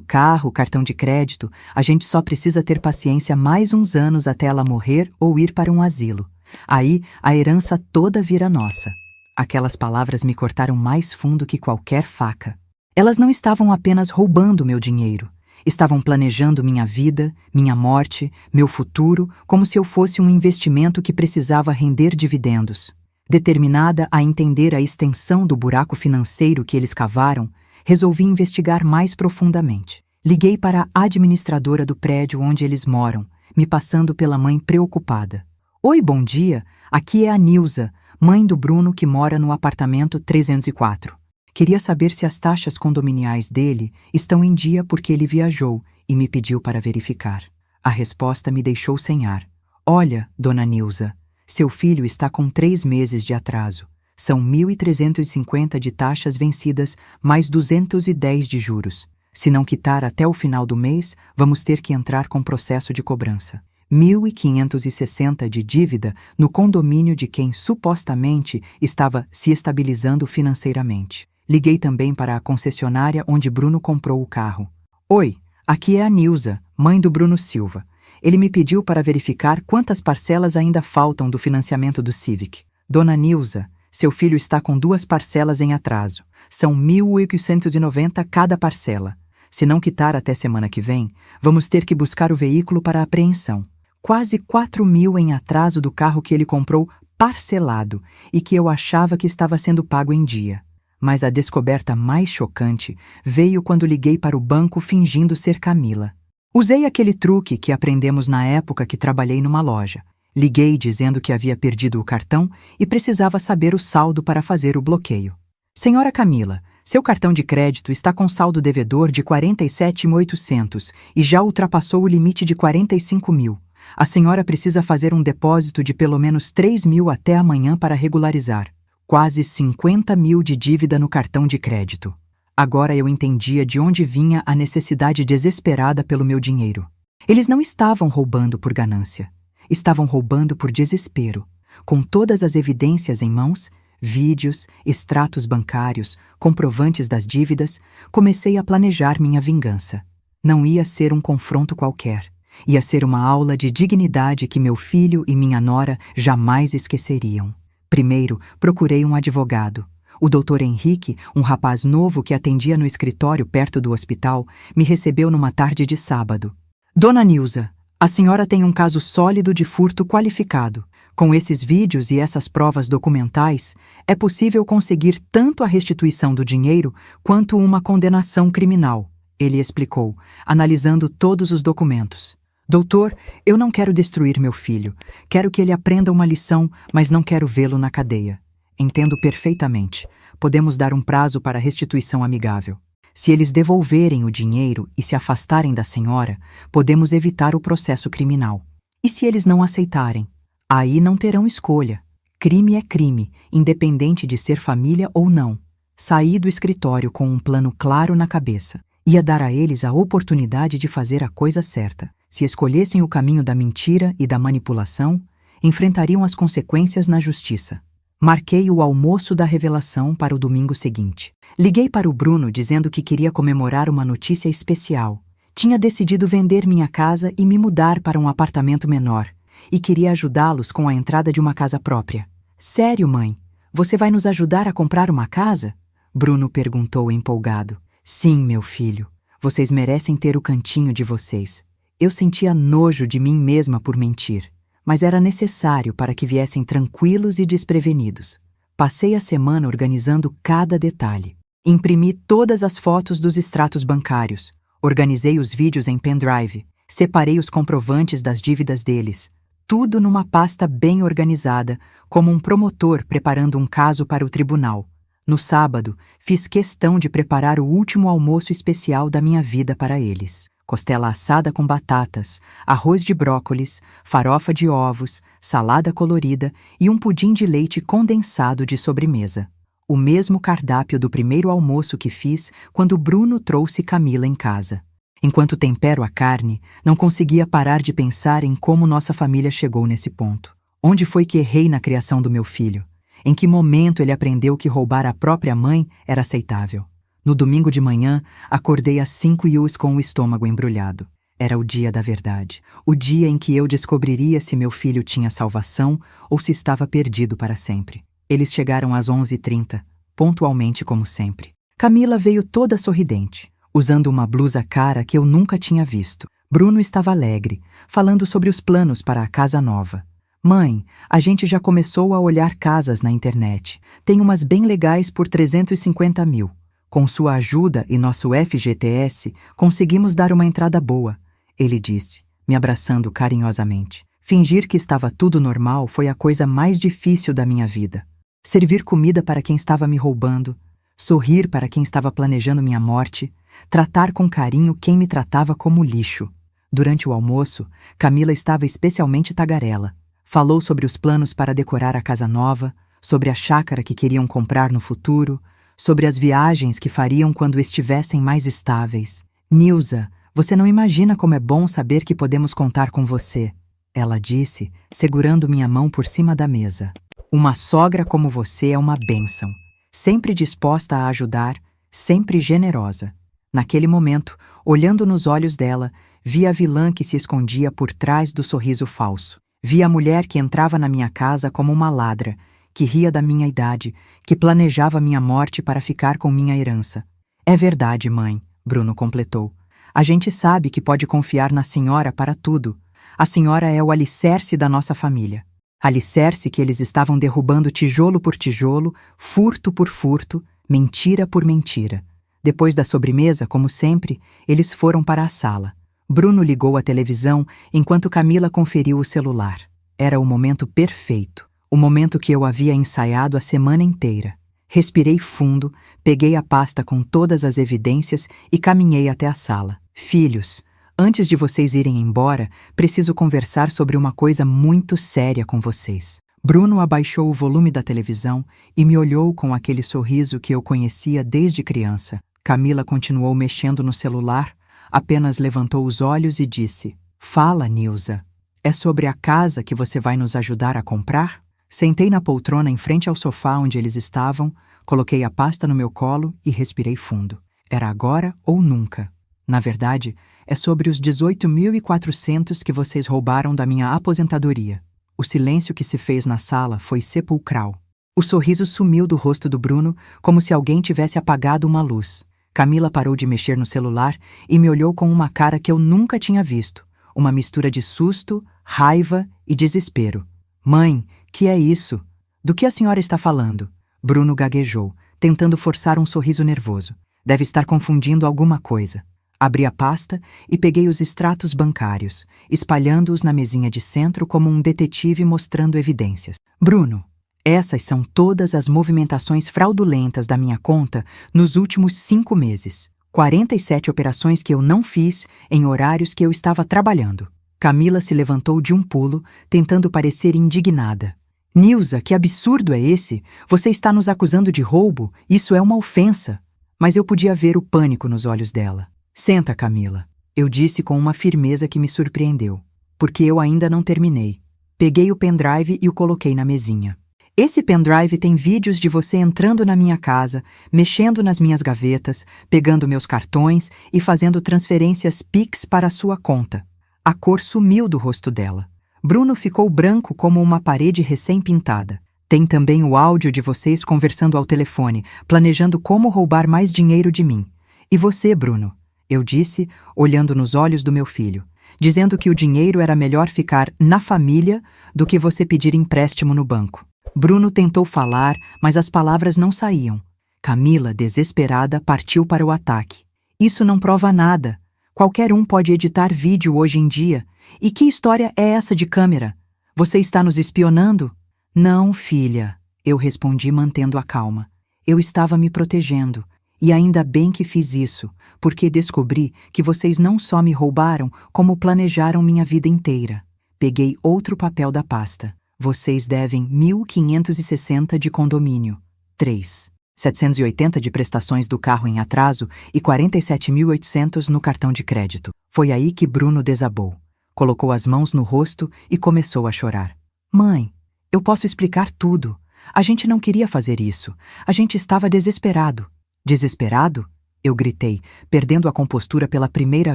carro, cartão de crédito, a gente só precisa ter paciência mais uns anos até ela morrer ou ir para um asilo. Aí, a herança toda vira nossa. Aquelas palavras me cortaram mais fundo que qualquer faca. Elas não estavam apenas roubando meu dinheiro. Estavam planejando minha vida, minha morte, meu futuro, como se eu fosse um investimento que precisava render dividendos. Determinada a entender a extensão do buraco financeiro que eles cavaram, resolvi investigar mais profundamente. Liguei para a administradora do prédio onde eles moram, me passando pela mãe preocupada. Oi, bom dia. Aqui é a Nilza, mãe do Bruno que mora no apartamento 304. Queria saber se as taxas condominiais dele estão em dia porque ele viajou e me pediu para verificar. A resposta me deixou sem ar. Olha, dona Nilza, seu filho está com 3 meses de atraso. São 1.350 de taxas vencidas, mais 210 de juros. Se não quitar até o final do mês, vamos ter que entrar com processo de cobrança. 1.560 de dívida no condomínio de quem supostamente estava se estabilizando financeiramente. Liguei também para a concessionária onde Bruno comprou o carro. Oi, aqui é a Nilza, mãe do Bruno Silva. Ele me pediu para verificar quantas parcelas ainda faltam do financiamento do Civic. Dona Nilza, seu filho está com 2 parcelas em atraso. São 1.890 cada parcela. Se não quitar até semana que vem, vamos ter que buscar o veículo para apreensão. Quase 4.000 em atraso do carro que ele comprou parcelado e que eu achava que estava sendo pago em dia. Mas a descoberta mais chocante veio quando liguei para o banco fingindo ser Camila. Usei aquele truque que aprendemos na época que trabalhei numa loja. Liguei dizendo que havia perdido o cartão e precisava saber o saldo para fazer o bloqueio. Senhora Camila, seu cartão de crédito está com saldo devedor de 47.800 e já ultrapassou o limite de 45.000. A senhora precisa fazer um depósito de pelo menos 3.000 até amanhã para regularizar. Quase 50.000 de dívida no cartão de crédito. Agora eu entendia de onde vinha a necessidade desesperada pelo meu dinheiro. Eles não estavam roubando por ganância. Estavam roubando por desespero. Com todas as evidências em mãos, vídeos, extratos bancários, comprovantes das dívidas, comecei a planejar minha vingança. Não ia ser um confronto qualquer. Ia ser uma aula de dignidade que meu filho e minha nora jamais esqueceriam. Primeiro, procurei um advogado. O Dr. Henrique, um rapaz novo que atendia no escritório perto do hospital, me recebeu numa tarde de sábado. Dona Nilza, a senhora tem um caso sólido de furto qualificado. Com esses vídeos e essas provas documentais, é possível conseguir tanto a restituição do dinheiro quanto uma condenação criminal, ele explicou, analisando todos os documentos. Doutor, eu não quero destruir meu filho. Quero que ele aprenda uma lição, mas não quero vê-lo na cadeia. Entendo perfeitamente. Podemos dar um prazo para restituição amigável. Se eles devolverem o dinheiro e se afastarem da senhora, podemos evitar o processo criminal. E se eles não aceitarem? Aí não terão escolha. Crime é crime, independente de ser família ou não. Saí do escritório com um plano claro na cabeça. Ia dar a eles a oportunidade de fazer a coisa certa. Se escolhessem o caminho da mentira e da manipulação, enfrentariam as consequências na justiça. Marquei o almoço da revelação para o domingo seguinte. Liguei para o Bruno dizendo que queria comemorar uma notícia especial. Tinha decidido vender minha casa e me mudar para um apartamento menor, e queria ajudá-los com a entrada de uma casa própria. Sério, mãe? Você vai nos ajudar a comprar uma casa? Bruno perguntou empolgado. Sim, meu filho. Vocês merecem ter o cantinho de vocês. Eu sentia nojo de mim mesma por mentir, mas era necessário para que viessem tranquilos e desprevenidos. Passei a semana organizando cada detalhe. Imprimi todas as fotos dos extratos bancários, organizei os vídeos em pendrive, separei os comprovantes das dívidas deles, tudo numa pasta bem organizada, como um promotor preparando um caso para o tribunal. No sábado, fiz questão de preparar o último almoço especial da minha vida para eles. Costela assada com batatas, arroz de brócolis, farofa de ovos, salada colorida e um pudim de leite condensado de sobremesa. O mesmo cardápio do primeiro almoço que fiz quando Bruno trouxe Camila em casa. Enquanto tempero a carne, não conseguia parar de pensar em como nossa família chegou nesse ponto. Onde foi que errei na criação do meu filho? Em que momento ele aprendeu que roubar a própria mãe era aceitável? No domingo de manhã, acordei às 5h com o estômago embrulhado. Era o dia da verdade. O dia em que eu descobriria se meu filho tinha salvação ou se estava perdido para sempre. Eles chegaram às 11h30, pontualmente como sempre. Camila veio toda sorridente, usando uma blusa cara que eu nunca tinha visto. Bruno estava alegre, falando sobre os planos para a casa nova. Mãe, a gente já começou a olhar casas na internet. Tem umas bem legais por 350 mil. Com sua ajuda e nosso FGTS, conseguimos dar uma entrada boa, ele disse, me abraçando carinhosamente. Fingir que estava tudo normal foi a coisa mais difícil da minha vida. Servir comida para quem estava me roubando, sorrir para quem estava planejando minha morte, tratar com carinho quem me tratava como lixo. Durante o almoço, Camila estava especialmente tagarela. Falou sobre os planos para decorar a casa nova, sobre a chácara que queriam comprar no futuro, sobre as viagens que fariam quando estivessem mais estáveis. Nilza, você não imagina como é bom saber que podemos contar com você, ela disse, segurando minha mão por cima da mesa. Uma sogra como você é uma bênção, sempre disposta a ajudar, sempre generosa. Naquele momento, olhando nos olhos dela, vi a vilã que se escondia por trás do sorriso falso. Vi a mulher que entrava na minha casa como uma ladra, que ria da minha idade, que planejava minha morte para ficar com minha herança. É verdade, mãe, Bruno completou. A gente sabe que pode confiar na senhora para tudo. A senhora é o alicerce da nossa família. Alicerce que eles estavam derrubando tijolo por tijolo, furto por furto, mentira por mentira. Depois da sobremesa, como sempre, eles foram para a sala. Bruno ligou a televisão enquanto Camila conferiu o celular. Era o momento perfeito. O momento que eu havia ensaiado a semana inteira. Respirei fundo, peguei a pasta com todas as evidências e caminhei até a sala. Filhos, antes de vocês irem embora, preciso conversar sobre uma coisa muito séria com vocês. Bruno abaixou o volume da televisão e me olhou com aquele sorriso que eu conhecia desde criança. Camila continuou mexendo no celular, apenas levantou os olhos e disse: Fala, Nilza. É sobre a casa que você vai nos ajudar a comprar? Sentei na poltrona em frente ao sofá onde eles estavam, coloquei a pasta no meu colo e respirei fundo. Era agora ou nunca. Na verdade, é sobre os 18.400 que vocês roubaram da minha aposentadoria. O silêncio que se fez na sala foi sepulcral. O sorriso sumiu do rosto do Bruno, como se alguém tivesse apagado uma luz. Camila parou de mexer no celular e me olhou com uma cara que eu nunca tinha visto. Uma mistura de susto, raiva e desespero. Mãe, que é isso? Do que a senhora está falando? Bruno gaguejou, tentando forçar um sorriso nervoso. Deve estar confundindo alguma coisa. Abri a pasta e peguei os extratos bancários, espalhando-os na mesinha de centro como um detetive mostrando evidências. Bruno, essas são todas as movimentações fraudulentas da minha conta nos últimos 5 meses. 47 operações que eu não fiz em horários que eu estava trabalhando. Camila se levantou de um pulo, tentando parecer indignada. Nilza, que absurdo é esse? Você está nos acusando de roubo? Isso é uma ofensa. Mas eu podia ver o pânico nos olhos dela. Senta, Camila. Eu disse com uma firmeza que me surpreendeu. Porque eu ainda não terminei. Peguei o pendrive e o coloquei na mesinha. Esse pendrive tem vídeos de você entrando na minha casa, mexendo nas minhas gavetas, pegando meus cartões e fazendo transferências Pix para a sua conta. A cor sumiu do rosto dela. Bruno ficou branco como uma parede recém-pintada. Tem também o áudio de vocês conversando ao telefone, planejando como roubar mais dinheiro de mim. E você, Bruno? Eu disse, olhando nos olhos do meu filho, dizendo que o dinheiro era melhor ficar na família do que você pedir empréstimo no banco. Bruno tentou falar, mas as palavras não saíam. Camila, desesperada, partiu para o ataque. Isso não prova nada. Qualquer um pode editar vídeo hoje em dia. E que história é essa de câmera? Você está nos espionando? Não, filha, eu respondi mantendo a calma. Eu estava me protegendo. E ainda bem que fiz isso, porque descobri que vocês não só me roubaram, como planejaram minha vida inteira. Peguei outro papel da pasta. Vocês devem 1.560 de condomínio. 3. 780 de prestações do carro em atraso e 47.800 no cartão de crédito. Foi aí que Bruno desabou. Colocou as mãos no rosto e começou a chorar. Mãe, eu posso explicar tudo. A gente não queria fazer isso. A gente estava desesperado. Desesperado? Eu gritei, perdendo a compostura pela primeira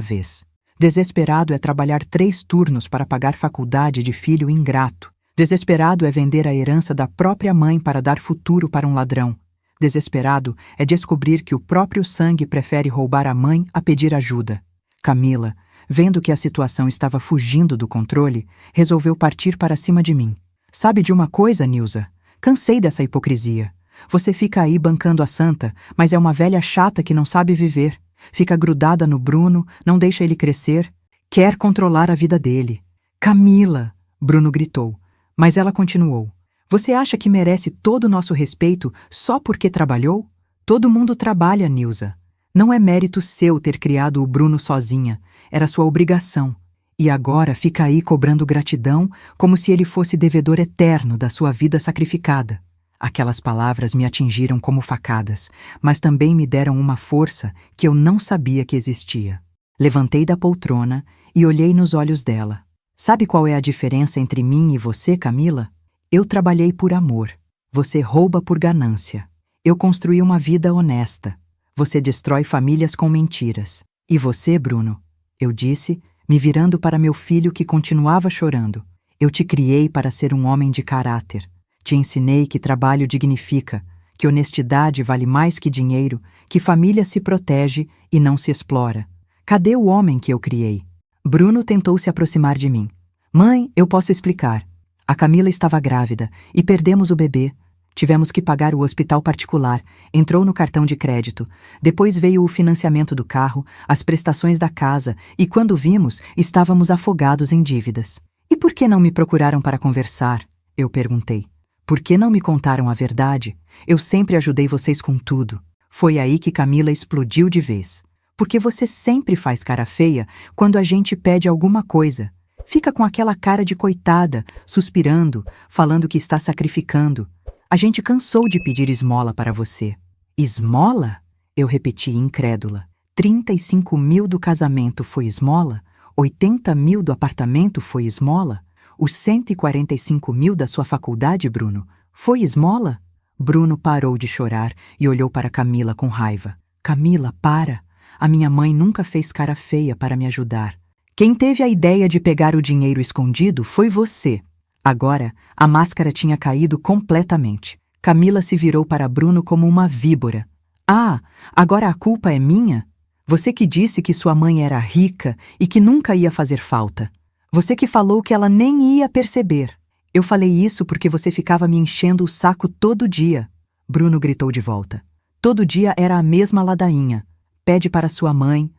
vez. Desesperado é trabalhar 3 turnos para pagar faculdade de filho ingrato. Desesperado é vender a herança da própria mãe para dar futuro para um ladrão. Desesperado é descobrir que o próprio sangue prefere roubar a mãe a pedir ajuda. Camila, vendo que a situação estava fugindo do controle, resolveu partir para cima de mim. Sabe de uma coisa, Nilza? Cansei dessa hipocrisia. Você fica aí bancando a santa, mas é uma velha chata que não sabe viver. Fica grudada no Bruno, não deixa ele crescer. Quer controlar a vida dele. Camila! Bruno gritou, mas ela continuou. Você acha que merece todo o nosso respeito só porque trabalhou? Todo mundo trabalha, Nilza. Não é mérito seu ter criado o Bruno sozinha. Era sua obrigação. E agora fica aí cobrando gratidão como se ele fosse devedor eterno da sua vida sacrificada. Aquelas palavras me atingiram como facadas, mas também me deram uma força que eu não sabia que existia. Levantei da poltrona e olhei nos olhos dela. Sabe qual é a diferença entre mim e você, Camila? Eu trabalhei por amor. Você rouba por ganância. Eu construí uma vida honesta. Você destrói famílias com mentiras. E você, Bruno? Eu disse, me virando para meu filho que continuava chorando. Eu te criei para ser um homem de caráter. Te ensinei que trabalho dignifica, que honestidade vale mais que dinheiro, que família se protege e não se explora. Cadê o homem que eu criei? Bruno tentou se aproximar de mim. Mãe, eu posso explicar. A Camila estava grávida e perdemos o bebê. Tivemos que pagar o hospital particular, entrou no cartão de crédito. Depois veio o financiamento do carro, as prestações da casa e quando vimos, estávamos afogados em dívidas. E por que não me procuraram para conversar? Eu perguntei. Por que não me contaram a verdade? Eu sempre ajudei vocês com tudo. Foi aí que Camila explodiu de vez. Porque você sempre faz cara feia quando a gente pede alguma coisa. Fica com aquela cara de coitada, suspirando, falando que está sacrificando. A gente cansou de pedir esmola para você. Esmola? Eu repeti incrédula. 35.000 do casamento foi esmola? 80.000 do apartamento foi esmola? Os 145.000 da sua faculdade, Bruno, foi esmola? Bruno parou de chorar e olhou para Camila com raiva. Camila, para! A minha mãe nunca fez cara feia para me ajudar. Quem teve a ideia de pegar o dinheiro escondido foi você. Agora, a máscara tinha caído completamente. Camila se virou para Bruno como uma víbora. Ah, agora a culpa é minha? Você que disse que sua mãe era rica e que nunca ia fazer falta. Você que falou que ela nem ia perceber. Eu falei isso porque você ficava me enchendo o saco todo dia. Bruno gritou de volta. Todo dia era a mesma ladainha. Pede para sua mãe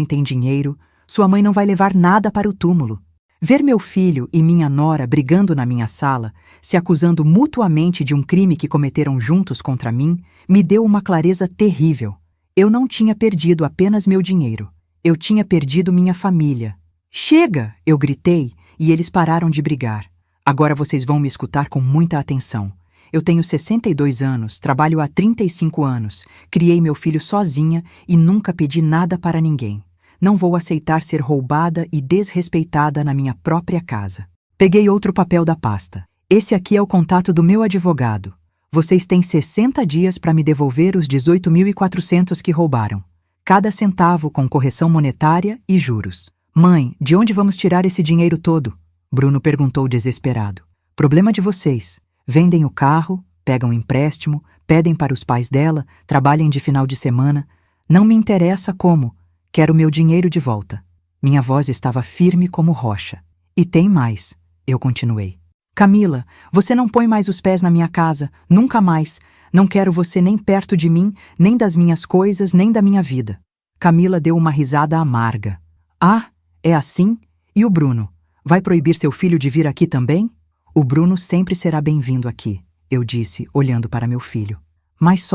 tem dinheiro, sua mãe não vai levar nada para o túmulo. Ver meu filho e minha nora brigando na minha sala, se acusando mutuamente de um crime que cometeram juntos contra mim, me deu uma clareza terrível. Eu não tinha perdido apenas meu dinheiro. Eu tinha perdido minha família. Chega! Eu gritei e eles pararam de brigar. Agora vocês vão me escutar com muita atenção. Eu tenho 62 anos, trabalho há 35 anos, criei meu filho sozinha e nunca pedi nada para ninguém. Não vou aceitar ser roubada e desrespeitada na minha própria casa. Peguei outro papel da pasta. Esse aqui é o contato do meu advogado. Vocês têm 60 dias para me devolver os 18.400 que roubaram. Cada centavo com correção monetária e juros. Mãe, de onde vamos tirar esse dinheiro todo? Bruno perguntou desesperado. Problema de vocês. Vendem o carro, pegam empréstimo, pedem para os pais dela, trabalhem de final de semana. Não me interessa como. Quero meu dinheiro de volta. Minha voz estava firme como rocha. E tem mais, eu continuei. Camila, você não põe mais os pés na minha casa, nunca mais. Não quero você nem perto de mim, nem das minhas coisas, nem da minha vida. Camila deu uma risada amarga. Ah, é assim? E o Bruno? Vai proibir seu filho de vir aqui também? O Bruno sempre será bem-vindo aqui, eu disse, olhando para meu filho. Mas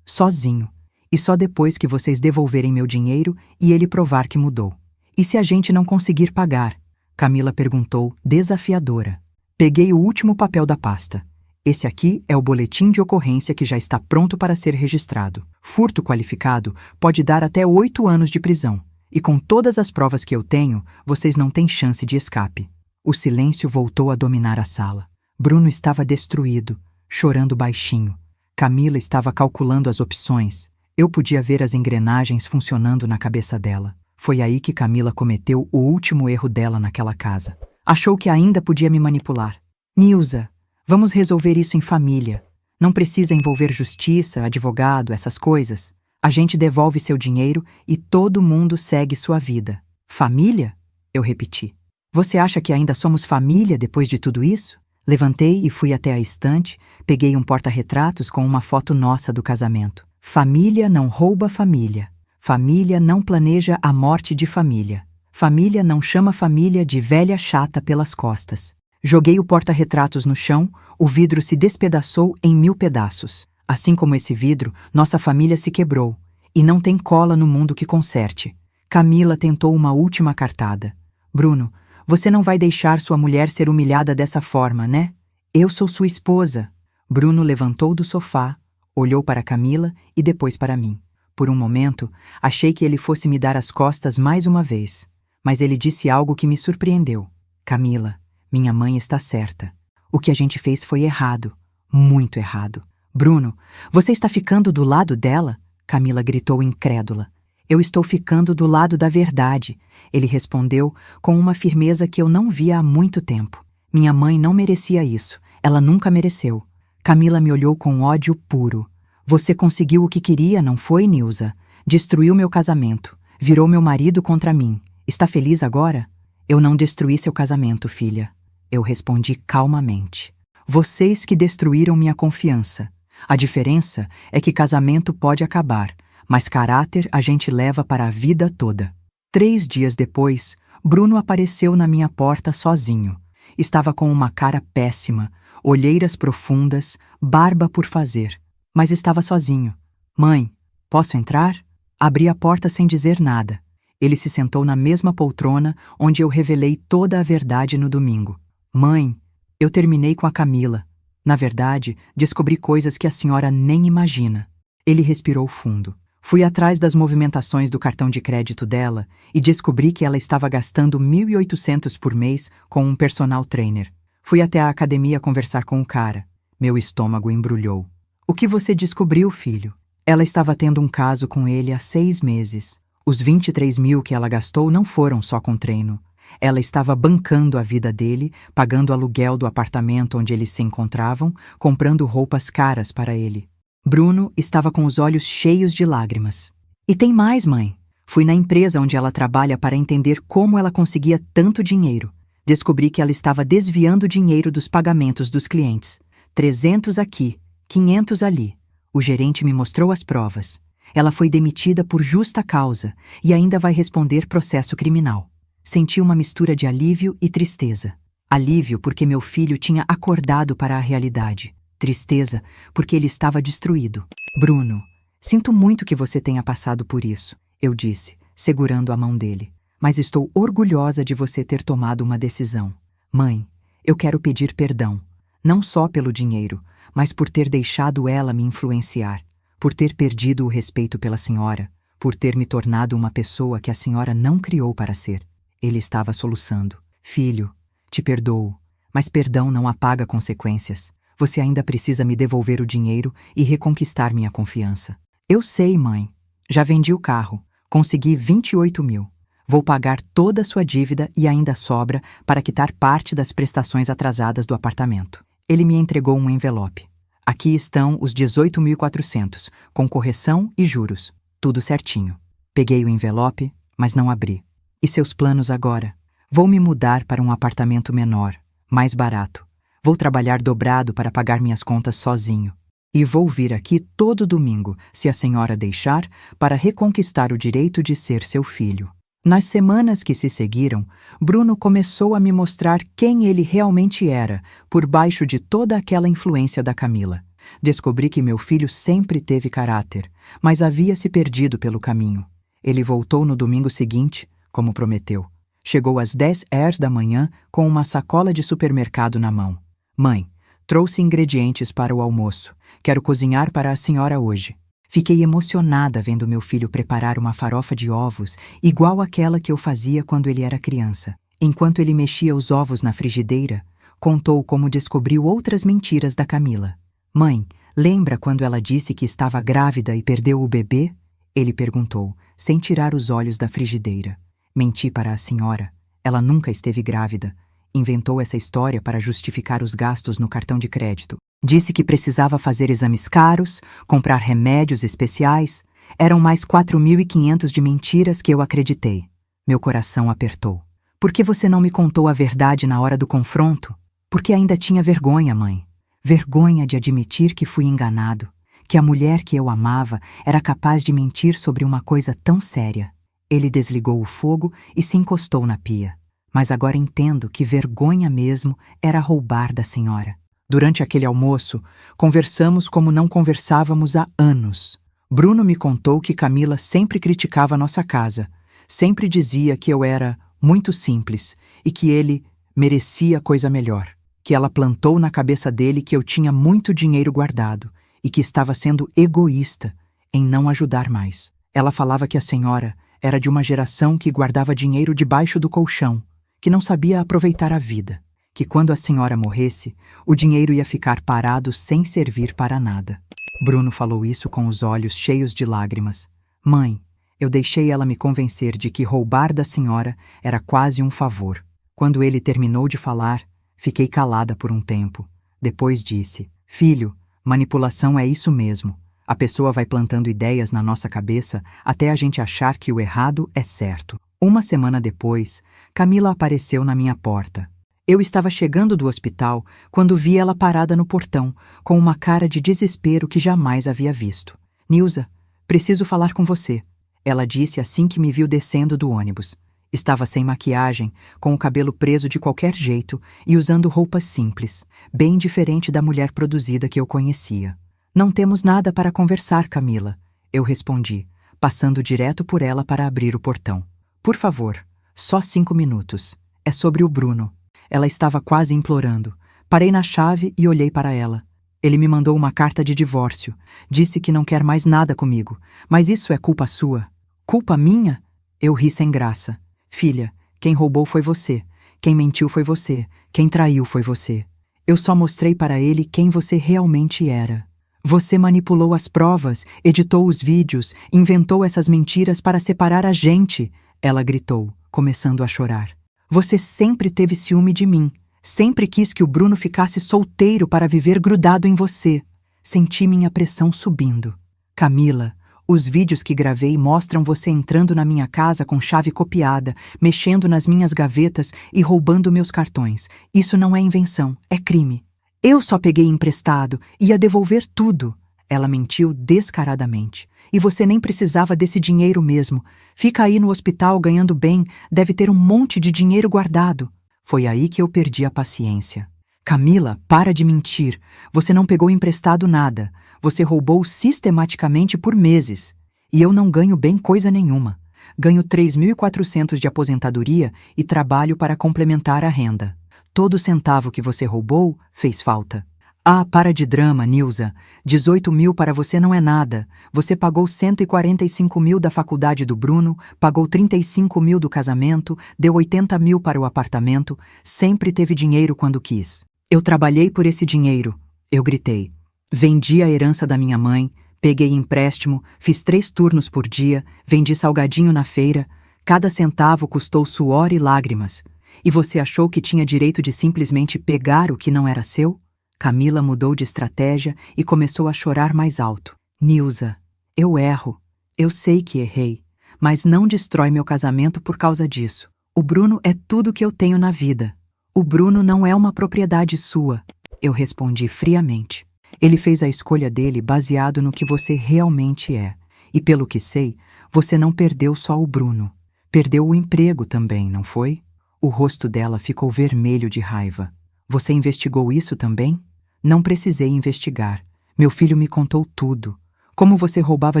sozinho. E só depois que vocês devolverem meu dinheiro e ele provar que mudou. E se a gente não conseguir pagar? Camila perguntou, desafiadora. Peguei o último papel da pasta. Esse aqui é o boletim de ocorrência que já está pronto para ser registrado. Furto qualificado pode dar até 8 anos de prisão. E com todas as provas que eu tenho, vocês não têm chance de escape. O silêncio voltou a dominar a sala. Bruno estava destruído, chorando baixinho. Camila estava calculando as opções. Eu podia ver as engrenagens funcionando na cabeça dela. Foi aí que Camila cometeu o último erro dela naquela casa. Achou que ainda podia me manipular. Nilza, vamos resolver isso em família. Não precisa envolver justiça, advogado, essas coisas. A gente devolve seu dinheiro e todo mundo segue sua vida. Família? Eu repeti. Você acha que ainda somos família depois de tudo isso? Levantei e fui até a estante, peguei um porta-retratos com uma foto nossa do casamento. Família não rouba família. Família não planeja a morte de família. Família não chama família de velha chata pelas costas. Joguei o porta-retratos no chão, o vidro se despedaçou em 1000 pedaços. Assim como esse vidro, nossa família se quebrou. E não tem cola no mundo que conserte. Camila tentou uma última cartada. Bruno, você não vai deixar sua mulher ser humilhada dessa forma, né? Eu sou sua esposa. Bruno levantou do sofá, olhou para Camila e depois para mim. Por um momento, achei que ele fosse me dar as costas mais uma vez. Mas ele disse algo que me surpreendeu. Camila, minha mãe está certa. O que a gente fez foi errado. Muito errado. Bruno, você está ficando do lado dela? Camila gritou incrédula. Eu estou ficando do lado da verdade. Ele respondeu com uma firmeza que eu não via há muito tempo. Minha mãe não merecia isso. Ela nunca mereceu. Camila me olhou com ódio puro. Você conseguiu o que queria, não foi, Nilza? Destruiu meu casamento. Virou meu marido contra mim. Está feliz agora? Eu não destruí seu casamento, filha. Eu respondi calmamente. Vocês que destruíram minha confiança. A diferença é que casamento pode acabar, mas caráter a gente leva para a vida toda. 3 dias depois, Bruno apareceu na minha porta sozinho. Estava com uma cara péssima, olheiras profundas, barba por fazer. Mas estava sozinho. Mãe, posso entrar? Abri a porta sem dizer nada. Ele se sentou na mesma poltrona onde eu revelei toda a verdade no domingo. Mãe, eu terminei com a Camila. Na verdade, descobri coisas que a senhora nem imagina. Ele respirou fundo. Fui atrás das movimentações do cartão de crédito dela e descobri que ela estava gastando 1.800 por mês com um personal trainer. Fui até a academia conversar com o cara. Meu estômago embrulhou. O que você descobriu, filho? Ela estava tendo um caso com ele há 6 meses. Os 23 mil que ela gastou não foram só com treino. Ela estava bancando a vida dele, pagando aluguel do apartamento onde eles se encontravam, comprando roupas caras para ele. Bruno estava com os olhos cheios de lágrimas. E tem mais, mãe. Fui na empresa onde ela trabalha para entender como ela conseguia tanto dinheiro. Descobri que ela estava desviando dinheiro dos pagamentos dos clientes. 300 aqui, 500 ali. O gerente me mostrou as provas. Ela foi demitida por justa causa e ainda vai responder processo criminal. Senti uma mistura de alívio e tristeza. Alívio porque meu filho tinha acordado para a realidade. Tristeza porque ele estava destruído. Bruno, sinto muito que você tenha passado por isso, eu disse, segurando a mão dele. Mas estou orgulhosa de você ter tomado uma decisão. Mãe, eu quero pedir perdão. Não só pelo dinheiro, mas por ter deixado ela me influenciar. Por ter perdido o respeito pela senhora. Por ter me tornado uma pessoa que a senhora não criou para ser. Ele estava soluçando. Filho, te perdoo, mas perdão não apaga consequências. Você ainda precisa me devolver o dinheiro e reconquistar minha confiança. Eu sei, mãe. Já vendi o carro. Consegui 28 mil. Vou pagar toda a sua dívida e ainda sobra para quitar parte das prestações atrasadas do apartamento. Ele me entregou um envelope. Aqui estão os 18.400, com correção e juros. Tudo certinho. Peguei o envelope, mas não abri. E seus planos agora? Vou me mudar para um apartamento menor, mais barato. Vou trabalhar dobrado para pagar minhas contas sozinho. E vou vir aqui todo domingo, se a senhora deixar, para reconquistar o direito de ser seu filho. Nas semanas que se seguiram, Bruno começou a me mostrar quem ele realmente era, por baixo de toda aquela influência da Camila. Descobri que meu filho sempre teve caráter, mas havia se perdido pelo caminho. Ele voltou no domingo seguinte, como prometeu. Chegou às 10h da manhã com uma sacola de supermercado na mão. Mãe, Trouxe ingredientes para o almoço. Quero cozinhar para a senhora hoje. Fiquei emocionada vendo meu filho preparar uma farofa de ovos igual àquela que eu fazia quando ele era criança. Enquanto ele mexia os ovos na frigideira, contou como descobriu outras mentiras da Camila. Mãe, lembra quando ela disse que estava grávida e perdeu o bebê? Ele perguntou, sem tirar os olhos da frigideira. Menti para a senhora. Ela nunca esteve grávida. Inventou essa história para justificar os gastos no cartão de crédito. Disse que precisava fazer exames caros, comprar remédios especiais. Eram mais 4.500 de mentiras que eu acreditei. Meu coração apertou. Por que você não me contou a verdade na hora do confronto? Porque ainda tinha vergonha, mãe. Vergonha de admitir que fui enganado, que a mulher que eu amava era capaz de mentir sobre uma coisa tão séria. Ele desligou o fogo e se encostou na pia. Mas agora entendo que vergonha mesmo era roubar da senhora. Durante aquele almoço, conversamos como não conversávamos há anos. Bruno me contou que Camila sempre criticava nossa casa, sempre dizia que eu era muito simples e que ele merecia coisa melhor, que ela plantou na cabeça dele que eu tinha muito dinheiro guardado e que estava sendo egoísta em não ajudar mais. Ela falava que a senhora era de uma geração que guardava dinheiro debaixo do colchão, que não sabia aproveitar a vida, que quando a senhora morresse, o dinheiro ia ficar parado sem servir para nada. Bruno falou isso com os olhos cheios de lágrimas. Mãe, eu deixei ela me convencer de que roubar da senhora era quase um favor. Quando ele terminou de falar, fiquei calada por um tempo. Depois disse, filho, manipulação é isso mesmo. A pessoa vai plantando ideias na nossa cabeça até a gente achar que o errado é certo. Uma semana depois, Camila apareceu na minha porta. Eu estava chegando do hospital quando vi ela parada no portão, com uma cara de desespero que jamais havia visto. Nilza, preciso falar com você. Ela disse assim que me viu descendo do ônibus. Estava sem maquiagem, com o cabelo preso de qualquer jeito e usando roupas simples, bem diferente da mulher produzida que eu conhecia. Não temos nada para conversar, Camila, eu respondi, passando direto por ela para abrir o portão. Por favor, só 5 minutos. É sobre o Bruno. Ela estava quase implorando. Parei na chave e olhei para ela. Ele me mandou uma carta de divórcio. Disse que não quer mais nada comigo. Mas isso é culpa sua? Culpa minha? Eu ri sem graça. Filha, quem roubou foi você. Quem mentiu foi você. Quem traiu foi você. Eu só mostrei para ele quem você realmente era. Você manipulou as provas, editou os vídeos, inventou essas mentiras para separar a gente. Ela gritou, começando a chorar. Você sempre teve ciúme de mim. Sempre quis que o Bruno ficasse solteiro para viver grudado em você. Senti minha pressão subindo. Camila, os vídeos que gravei mostram você entrando na minha casa com chave copiada, mexendo nas minhas gavetas e roubando meus cartões. Isso não é invenção, é crime. Eu só peguei emprestado, ia devolver tudo. Ela mentiu descaradamente. E você nem precisava desse dinheiro mesmo. Fica aí no hospital ganhando bem, deve ter um monte de dinheiro guardado. Foi aí que eu perdi a paciência. Camila, para de mentir. Você não pegou emprestado nada. Você roubou sistematicamente por meses. E eu não ganho bem coisa nenhuma. Ganho 3.400 de aposentadoria e trabalho para complementar a renda. Todo centavo que você roubou fez falta. Ah, para de drama, Nilza. 18 mil para você não é nada. Você pagou 145 mil da faculdade do Bruno, pagou 35 mil do casamento, deu 80 mil para o apartamento, sempre teve dinheiro quando quis. Eu trabalhei por esse dinheiro, eu gritei. Vendi a herança da minha mãe, peguei empréstimo, fiz 3 turnos por dia, vendi salgadinho na feira. Cada centavo custou suor e lágrimas. E você achou que tinha direito de simplesmente pegar o que não era seu? Camila mudou de estratégia e começou a chorar mais alto. Nilza, eu erro. Eu sei que errei, mas não destrói meu casamento por causa disso. O Bruno é tudo que eu tenho na vida. O Bruno não é uma propriedade sua. Eu respondi friamente. Ele fez a escolha dele baseado no que você realmente é. E pelo que sei, você não perdeu só o Bruno. Perdeu o emprego também, não foi? O rosto dela ficou vermelho de raiva. Você investigou isso também? Não precisei investigar. Meu filho me contou tudo. Como você roubava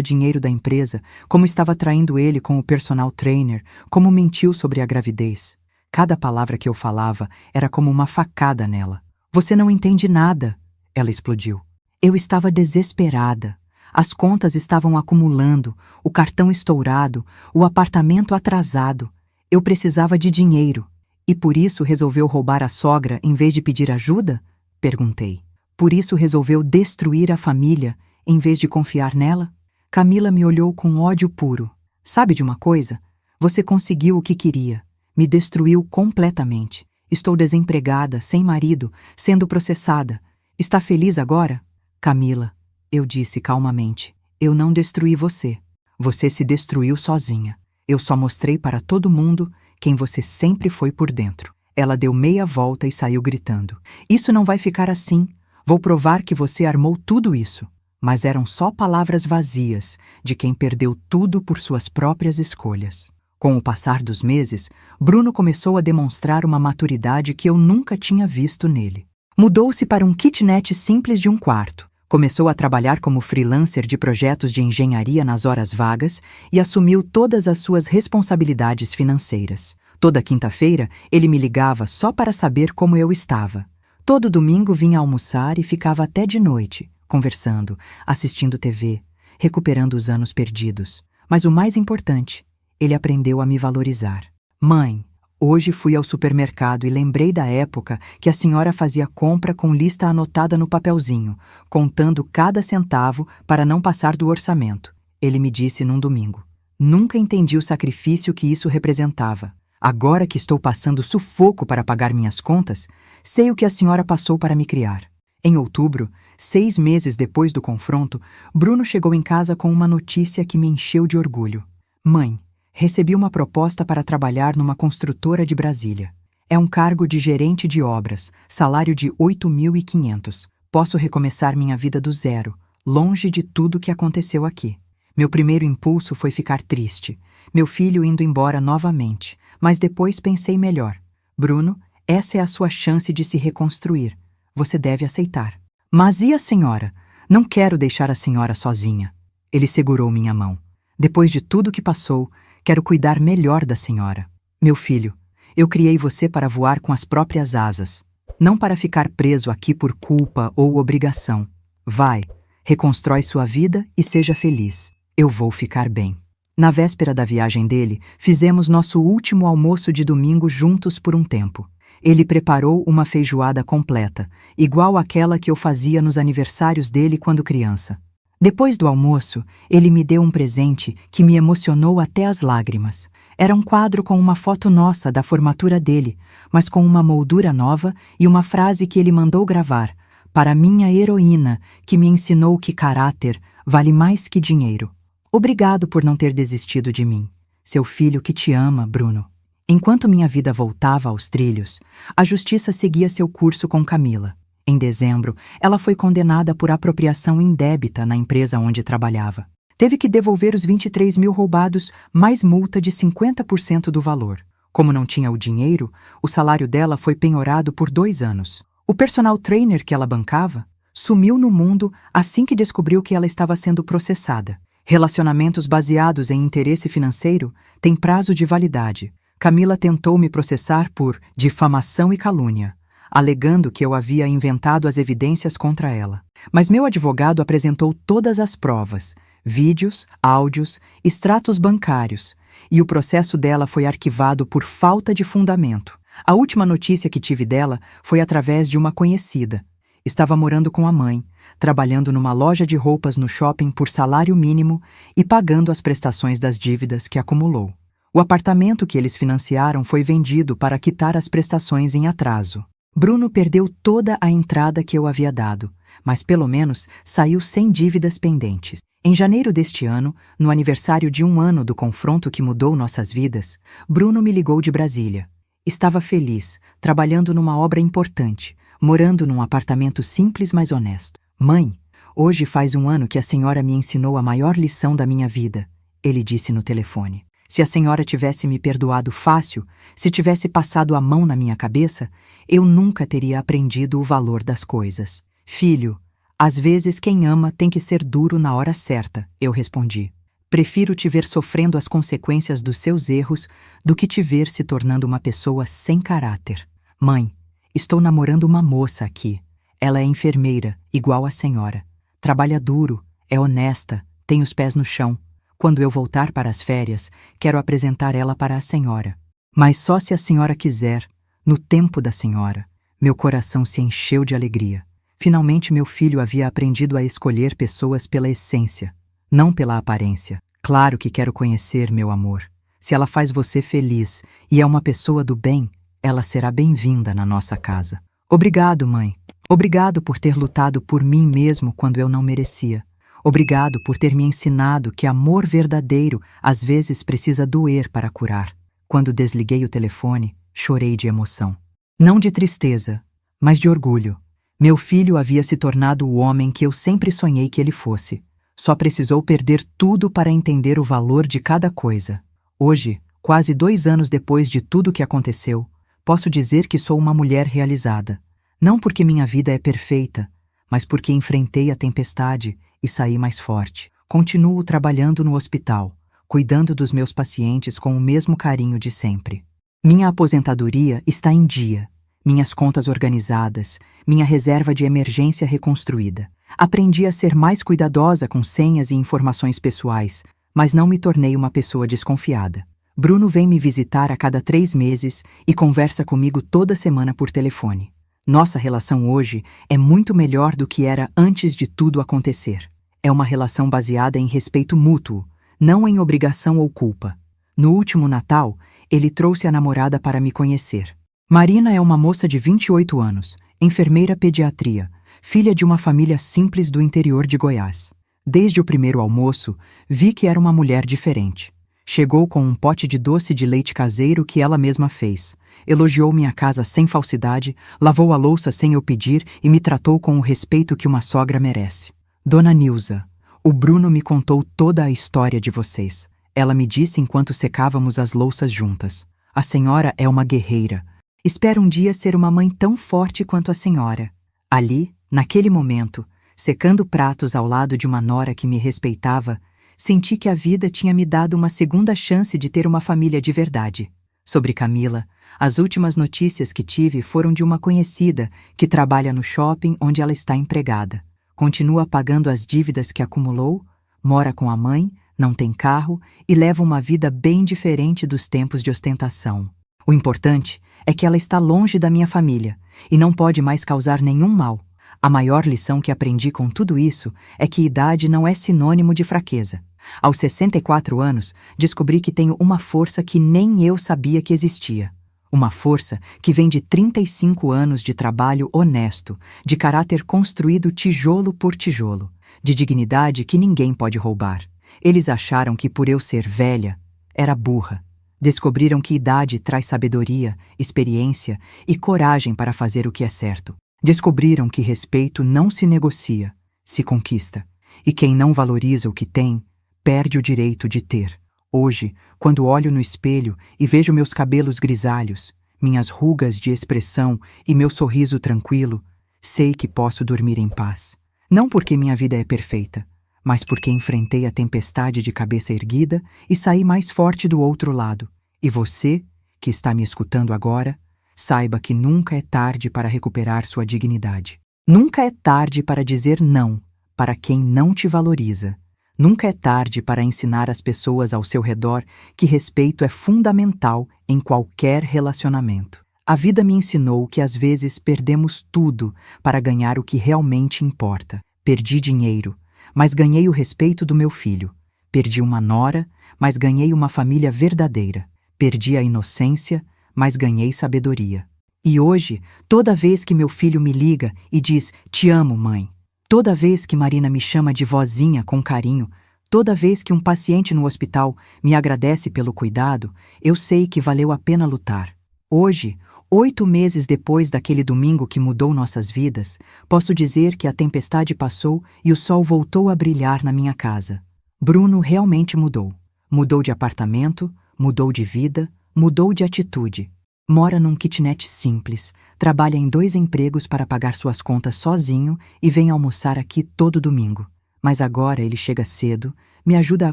dinheiro da empresa, como estava traindo ele com o personal trainer, como mentiu sobre a gravidez. Cada palavra que eu falava era como uma facada nela. Você não entende nada, ela explodiu. Eu estava desesperada. As contas estavam acumulando, o cartão estourado, o apartamento atrasado. Eu precisava de dinheiro. E por isso resolveu roubar a sogra em vez de pedir ajuda? Perguntei. Por isso resolveu destruir a família em vez de confiar nela? Camila me olhou com ódio puro. Sabe de uma coisa? Você conseguiu o que queria. Me destruiu completamente. Estou desempregada, sem marido, sendo processada. Está feliz agora? Camila, eu disse calmamente, eu não destruí você. Você se destruiu sozinha. Eu só mostrei para todo mundo quem você sempre foi por dentro. Ela deu meia volta e saiu gritando. Isso não vai ficar assim. Vou provar que você armou tudo isso. Mas eram só palavras vazias de quem perdeu tudo por suas próprias escolhas. Com o passar dos meses, Bruno começou a demonstrar uma maturidade que eu nunca tinha visto nele. Mudou-se para um kitnet simples de um quarto. Começou a trabalhar como freelancer de projetos de engenharia nas horas vagas e assumiu todas as suas responsabilidades financeiras. Toda quinta-feira, ele me ligava só para saber como eu estava. Todo domingo vinha almoçar e ficava até de noite, conversando, assistindo TV, recuperando os anos perdidos. Mas o mais importante, ele aprendeu a me valorizar. Mãe, hoje fui ao supermercado e lembrei da época que a senhora fazia compra com lista anotada no papelzinho, contando cada centavo para não passar do orçamento. Ele me disse num domingo. Nunca entendi o sacrifício que isso representava. Agora que estou passando sufoco para pagar minhas contas, sei o que a senhora passou para me criar. Em outubro, 6 meses depois do confronto, Bruno chegou em casa com uma notícia que me encheu de orgulho. Mãe, recebi uma proposta para trabalhar numa construtora de Brasília. É um cargo de gerente de obras, salário de 8.500. Posso recomeçar minha vida do zero, longe de tudo que aconteceu aqui. Meu primeiro impulso foi ficar triste, meu filho indo embora novamente, mas depois pensei melhor. Bruno, essa é a sua chance de se reconstruir. Você deve aceitar. Mas e a senhora? Não quero deixar a senhora sozinha. Ele segurou minha mão. Depois de tudo que passou, quero cuidar melhor da senhora. Meu filho, eu criei você para voar com as próprias asas, não para ficar preso aqui por culpa ou obrigação. Vai, reconstrói sua vida e seja feliz. Eu vou ficar bem. Na véspera da viagem dele, fizemos nosso último almoço de domingo juntos por um tempo. Ele preparou uma feijoada completa, igual àquela que eu fazia nos aniversários dele quando criança. Depois do almoço, ele me deu um presente que me emocionou até as lágrimas. Era um quadro com uma foto nossa da formatura dele, mas com uma moldura nova e uma frase que ele mandou gravar, para minha heroína, que me ensinou que caráter vale mais que dinheiro. Obrigado por não ter desistido de mim. Seu filho que te ama, Bruno. Enquanto minha vida voltava aos trilhos, a justiça seguia seu curso com Camila. Em dezembro, ela foi condenada por apropriação indébita na empresa onde trabalhava. Teve que devolver os 23 mil roubados, mais multa de 50% do valor. Como não tinha o dinheiro, o salário dela foi penhorado por 2 anos. O personal trainer que ela bancava sumiu no mundo assim que descobriu que ela estava sendo processada. Relacionamentos baseados em interesse financeiro têm prazo de validade. Camila tentou me processar por difamação e calúnia, alegando que eu havia inventado as evidências contra ela. Mas meu advogado apresentou todas as provas, vídeos, áudios, extratos bancários, e o processo dela foi arquivado por falta de fundamento. A última notícia que tive dela foi através de uma conhecida. Estava morando com a mãe, trabalhando numa loja de roupas no shopping por salário mínimo e pagando as prestações das dívidas que acumulou. O apartamento que eles financiaram foi vendido para quitar as prestações em atraso. Bruno perdeu toda a entrada que eu havia dado, mas pelo menos saiu sem dívidas pendentes. Em janeiro deste ano, no aniversário de 1 ano do confronto que mudou nossas vidas, Bruno me ligou de Brasília. Estava feliz, trabalhando numa obra importante, morando num apartamento simples mas honesto. Mãe, hoje faz 1 ano que a senhora me ensinou a maior lição da minha vida, ele disse no telefone. Se a senhora tivesse me perdoado fácil, se tivesse passado a mão na minha cabeça, eu nunca teria aprendido o valor das coisas. Filho, às vezes quem ama tem que ser duro na hora certa, eu respondi. Prefiro te ver sofrendo as consequências dos seus erros do que te ver se tornando uma pessoa sem caráter. Mãe, Estou namorando uma moça aqui. Ela é enfermeira, igual a senhora. Trabalha duro, é honesta, tem os pés no chão. Quando eu voltar para as férias, quero apresentar ela para a senhora. Mas só se a senhora quiser, no tempo da senhora. Meu coração se encheu de alegria. Finalmente meu filho havia aprendido a escolher pessoas pela essência, não pela aparência. Claro que quero conhecer, meu amor. Se ela faz você feliz e é uma pessoa do bem, ela será bem-vinda na nossa casa. Obrigado, mãe. Obrigado por ter lutado por mim mesmo quando eu não merecia. Obrigado por ter me ensinado que amor verdadeiro às vezes precisa doer para curar. Quando desliguei o telefone, chorei de emoção. Não de tristeza, mas de orgulho. Meu filho havia se tornado o homem que eu sempre sonhei que ele fosse. Só precisou perder tudo para entender o valor de cada coisa. Hoje, quase 2 anos depois de tudo que aconteceu, posso dizer que sou uma mulher realizada. Não porque minha vida é perfeita, mas porque enfrentei a tempestade e saí mais forte. Continuo trabalhando no hospital, cuidando dos meus pacientes com o mesmo carinho de sempre. Minha aposentadoria está em dia, minhas contas organizadas, minha reserva de emergência reconstruída. Aprendi a ser mais cuidadosa com senhas e informações pessoais, mas não me tornei uma pessoa desconfiada. Bruno vem me visitar a cada 3 meses e conversa comigo toda semana por telefone. Nossa relação hoje é muito melhor do que era antes de tudo acontecer. É uma relação baseada em respeito mútuo, não em obrigação ou culpa. No último Natal, ele trouxe a namorada para me conhecer. Marina é uma moça de 28 anos, enfermeira pediatria, filha de uma família simples do interior de Goiás. Desde o primeiro almoço, vi que era uma mulher diferente. Chegou com um pote de doce de leite caseiro que ela mesma fez. Elogiou minha casa sem falsidade, lavou a louça sem eu pedir e me tratou com o respeito que uma sogra merece. Dona Nilza, o Bruno me contou toda a história de vocês. Ela me disse enquanto secávamos as louças juntas. A senhora é uma guerreira. Espero um dia ser uma mãe tão forte quanto a senhora. Ali, naquele momento, secando pratos ao lado de uma nora que me respeitava, senti que a vida tinha me dado uma segunda chance de ter uma família de verdade. Sobre Camila, as últimas notícias que tive foram de uma conhecida que trabalha no shopping onde ela está empregada. Continua pagando as dívidas que acumulou, mora com a mãe, não tem carro e leva uma vida bem diferente dos tempos de ostentação. O importante é que ela está longe da minha família e não pode mais causar nenhum mal. A maior lição que aprendi com tudo isso é que idade não é sinônimo de fraqueza. Aos 64 anos, descobri que tenho uma força que nem eu sabia que existia. Uma força que vem de 35 anos de trabalho honesto, de caráter construído tijolo por tijolo, de dignidade que ninguém pode roubar. Eles acharam que por eu ser velha, era burra. Descobriram que idade traz sabedoria, experiência e coragem para fazer o que é certo. Descobriram que respeito não se negocia, se conquista. E quem não valoriza o que tem, perde o direito de ter. Hoje, quando olho no espelho e vejo meus cabelos grisalhos, minhas rugas de expressão e meu sorriso tranquilo, sei que posso dormir em paz. Não porque minha vida é perfeita, mas porque enfrentei a tempestade de cabeça erguida e saí mais forte do outro lado. E você, que está me escutando agora, saiba que nunca é tarde para recuperar sua dignidade. Nunca é tarde para dizer não para quem não te valoriza. Nunca é tarde para ensinar às pessoas ao seu redor que respeito é fundamental em qualquer relacionamento. A vida me ensinou que às vezes perdemos tudo para ganhar o que realmente importa. Perdi dinheiro, mas ganhei o respeito do meu filho. Perdi uma nora, mas ganhei uma família verdadeira. Perdi a inocência, mas ganhei sabedoria. E hoje, toda vez que meu filho me liga e diz "Te amo, mãe", toda vez que Marina me chama de vozinha com carinho, toda vez que um paciente no hospital me agradece pelo cuidado, eu sei que valeu a pena lutar. Hoje, 8 meses depois daquele domingo que mudou nossas vidas, posso dizer que a tempestade passou e o sol voltou a brilhar na minha casa. Bruno realmente mudou. Mudou de apartamento, mudou de vida, mudou de atitude. Mora num kitnet simples, trabalha em 2 empregos para pagar suas contas sozinho e vem almoçar aqui todo domingo. Mas agora ele chega cedo, me ajuda a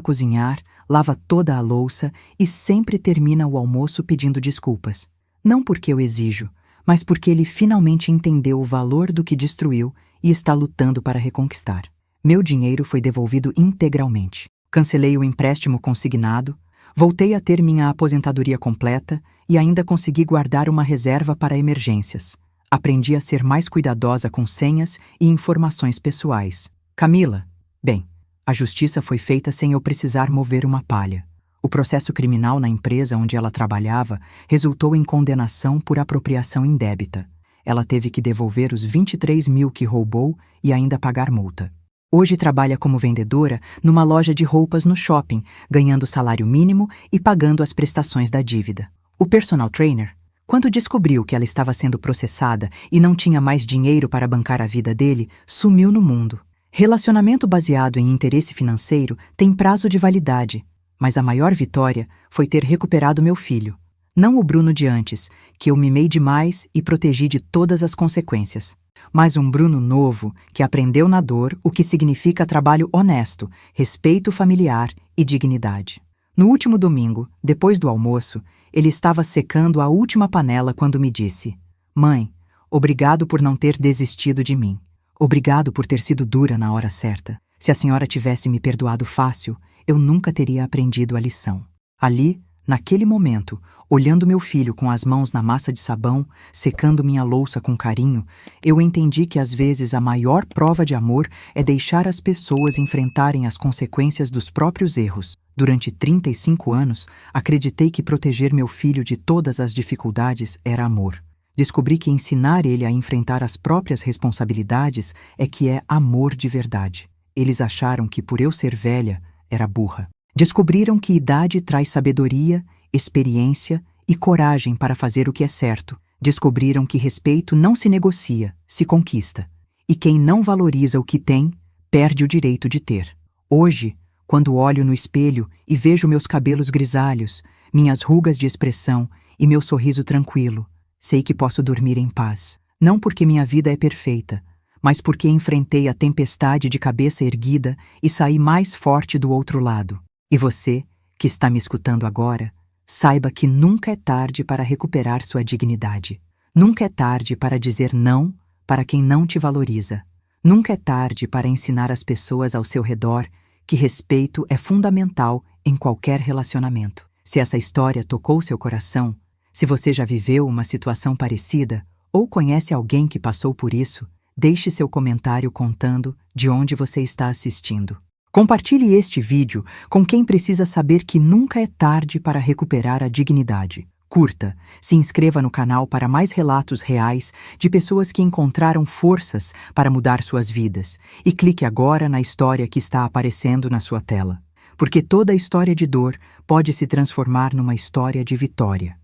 cozinhar, lava toda a louça e sempre termina o almoço pedindo desculpas. Não porque eu exijo, mas porque ele finalmente entendeu o valor do que destruiu e está lutando para reconquistar. Meu dinheiro foi devolvido integralmente. Cancelei o empréstimo consignado, voltei a ter minha aposentadoria completa e ainda consegui guardar uma reserva para emergências. Aprendi a ser mais cuidadosa com senhas e informações pessoais. Camila, bem, a justiça foi feita sem eu precisar mover uma palha. O processo criminal na empresa onde ela trabalhava resultou em condenação por apropriação indébita. Ela teve que devolver os 23 mil que roubou e ainda pagar multa. Hoje trabalha como vendedora numa loja de roupas no shopping, ganhando salário mínimo e pagando as prestações da dívida. O personal trainer, quando descobriu que ela estava sendo processada e não tinha mais dinheiro para bancar a vida dele, sumiu no mundo. Relacionamento baseado em interesse financeiro tem prazo de validade, mas a maior vitória foi ter recuperado meu filho. Não o Bruno de antes, que eu mimei demais e protegi de todas as consequências, mas um Bruno novo que aprendeu na dor o que significa trabalho honesto, respeito familiar e dignidade. No último domingo, depois do almoço, ele estava secando a última panela quando me disse: "Mãe, obrigado por não ter desistido de mim. Obrigado por ter sido dura na hora certa. Se a senhora tivesse me perdoado fácil, eu nunca teria aprendido a lição." Ali, naquele momento, olhando meu filho com as mãos na massa de sabão, secando minha louça com carinho, eu entendi que às vezes a maior prova de amor é deixar as pessoas enfrentarem as consequências dos próprios erros. Durante 35 anos, acreditei que proteger meu filho de todas as dificuldades era amor. Descobri que ensinar ele a enfrentar as próprias responsabilidades é que é amor de verdade. Eles acharam que por eu ser velha, era burra. Descobriram que idade traz sabedoria, experiência e coragem para fazer o que é certo. Descobriram que respeito não se negocia, se conquista. E quem não valoriza o que tem, perde o direito de ter. Hoje, quando olho no espelho e vejo meus cabelos grisalhos, minhas rugas de expressão e meu sorriso tranquilo, sei que posso dormir em paz. Não porque minha vida é perfeita, mas porque enfrentei a tempestade de cabeça erguida e saí mais forte do outro lado. E você, que está me escutando agora, saiba que nunca é tarde para recuperar sua dignidade. Nunca é tarde para dizer não para quem não te valoriza. Nunca é tarde para ensinar às pessoas ao seu redor que respeito é fundamental em qualquer relacionamento. Se essa história tocou seu coração, se você já viveu uma situação parecida ou conhece alguém que passou por isso, deixe seu comentário contando de onde você está assistindo. Compartilhe este vídeo com quem precisa saber que nunca é tarde para recuperar a dignidade. Curta, se inscreva no canal para mais relatos reais de pessoas que encontraram forças para mudar suas vidas e clique agora na história que está aparecendo na sua tela. Porque toda história de dor pode se transformar numa história de vitória.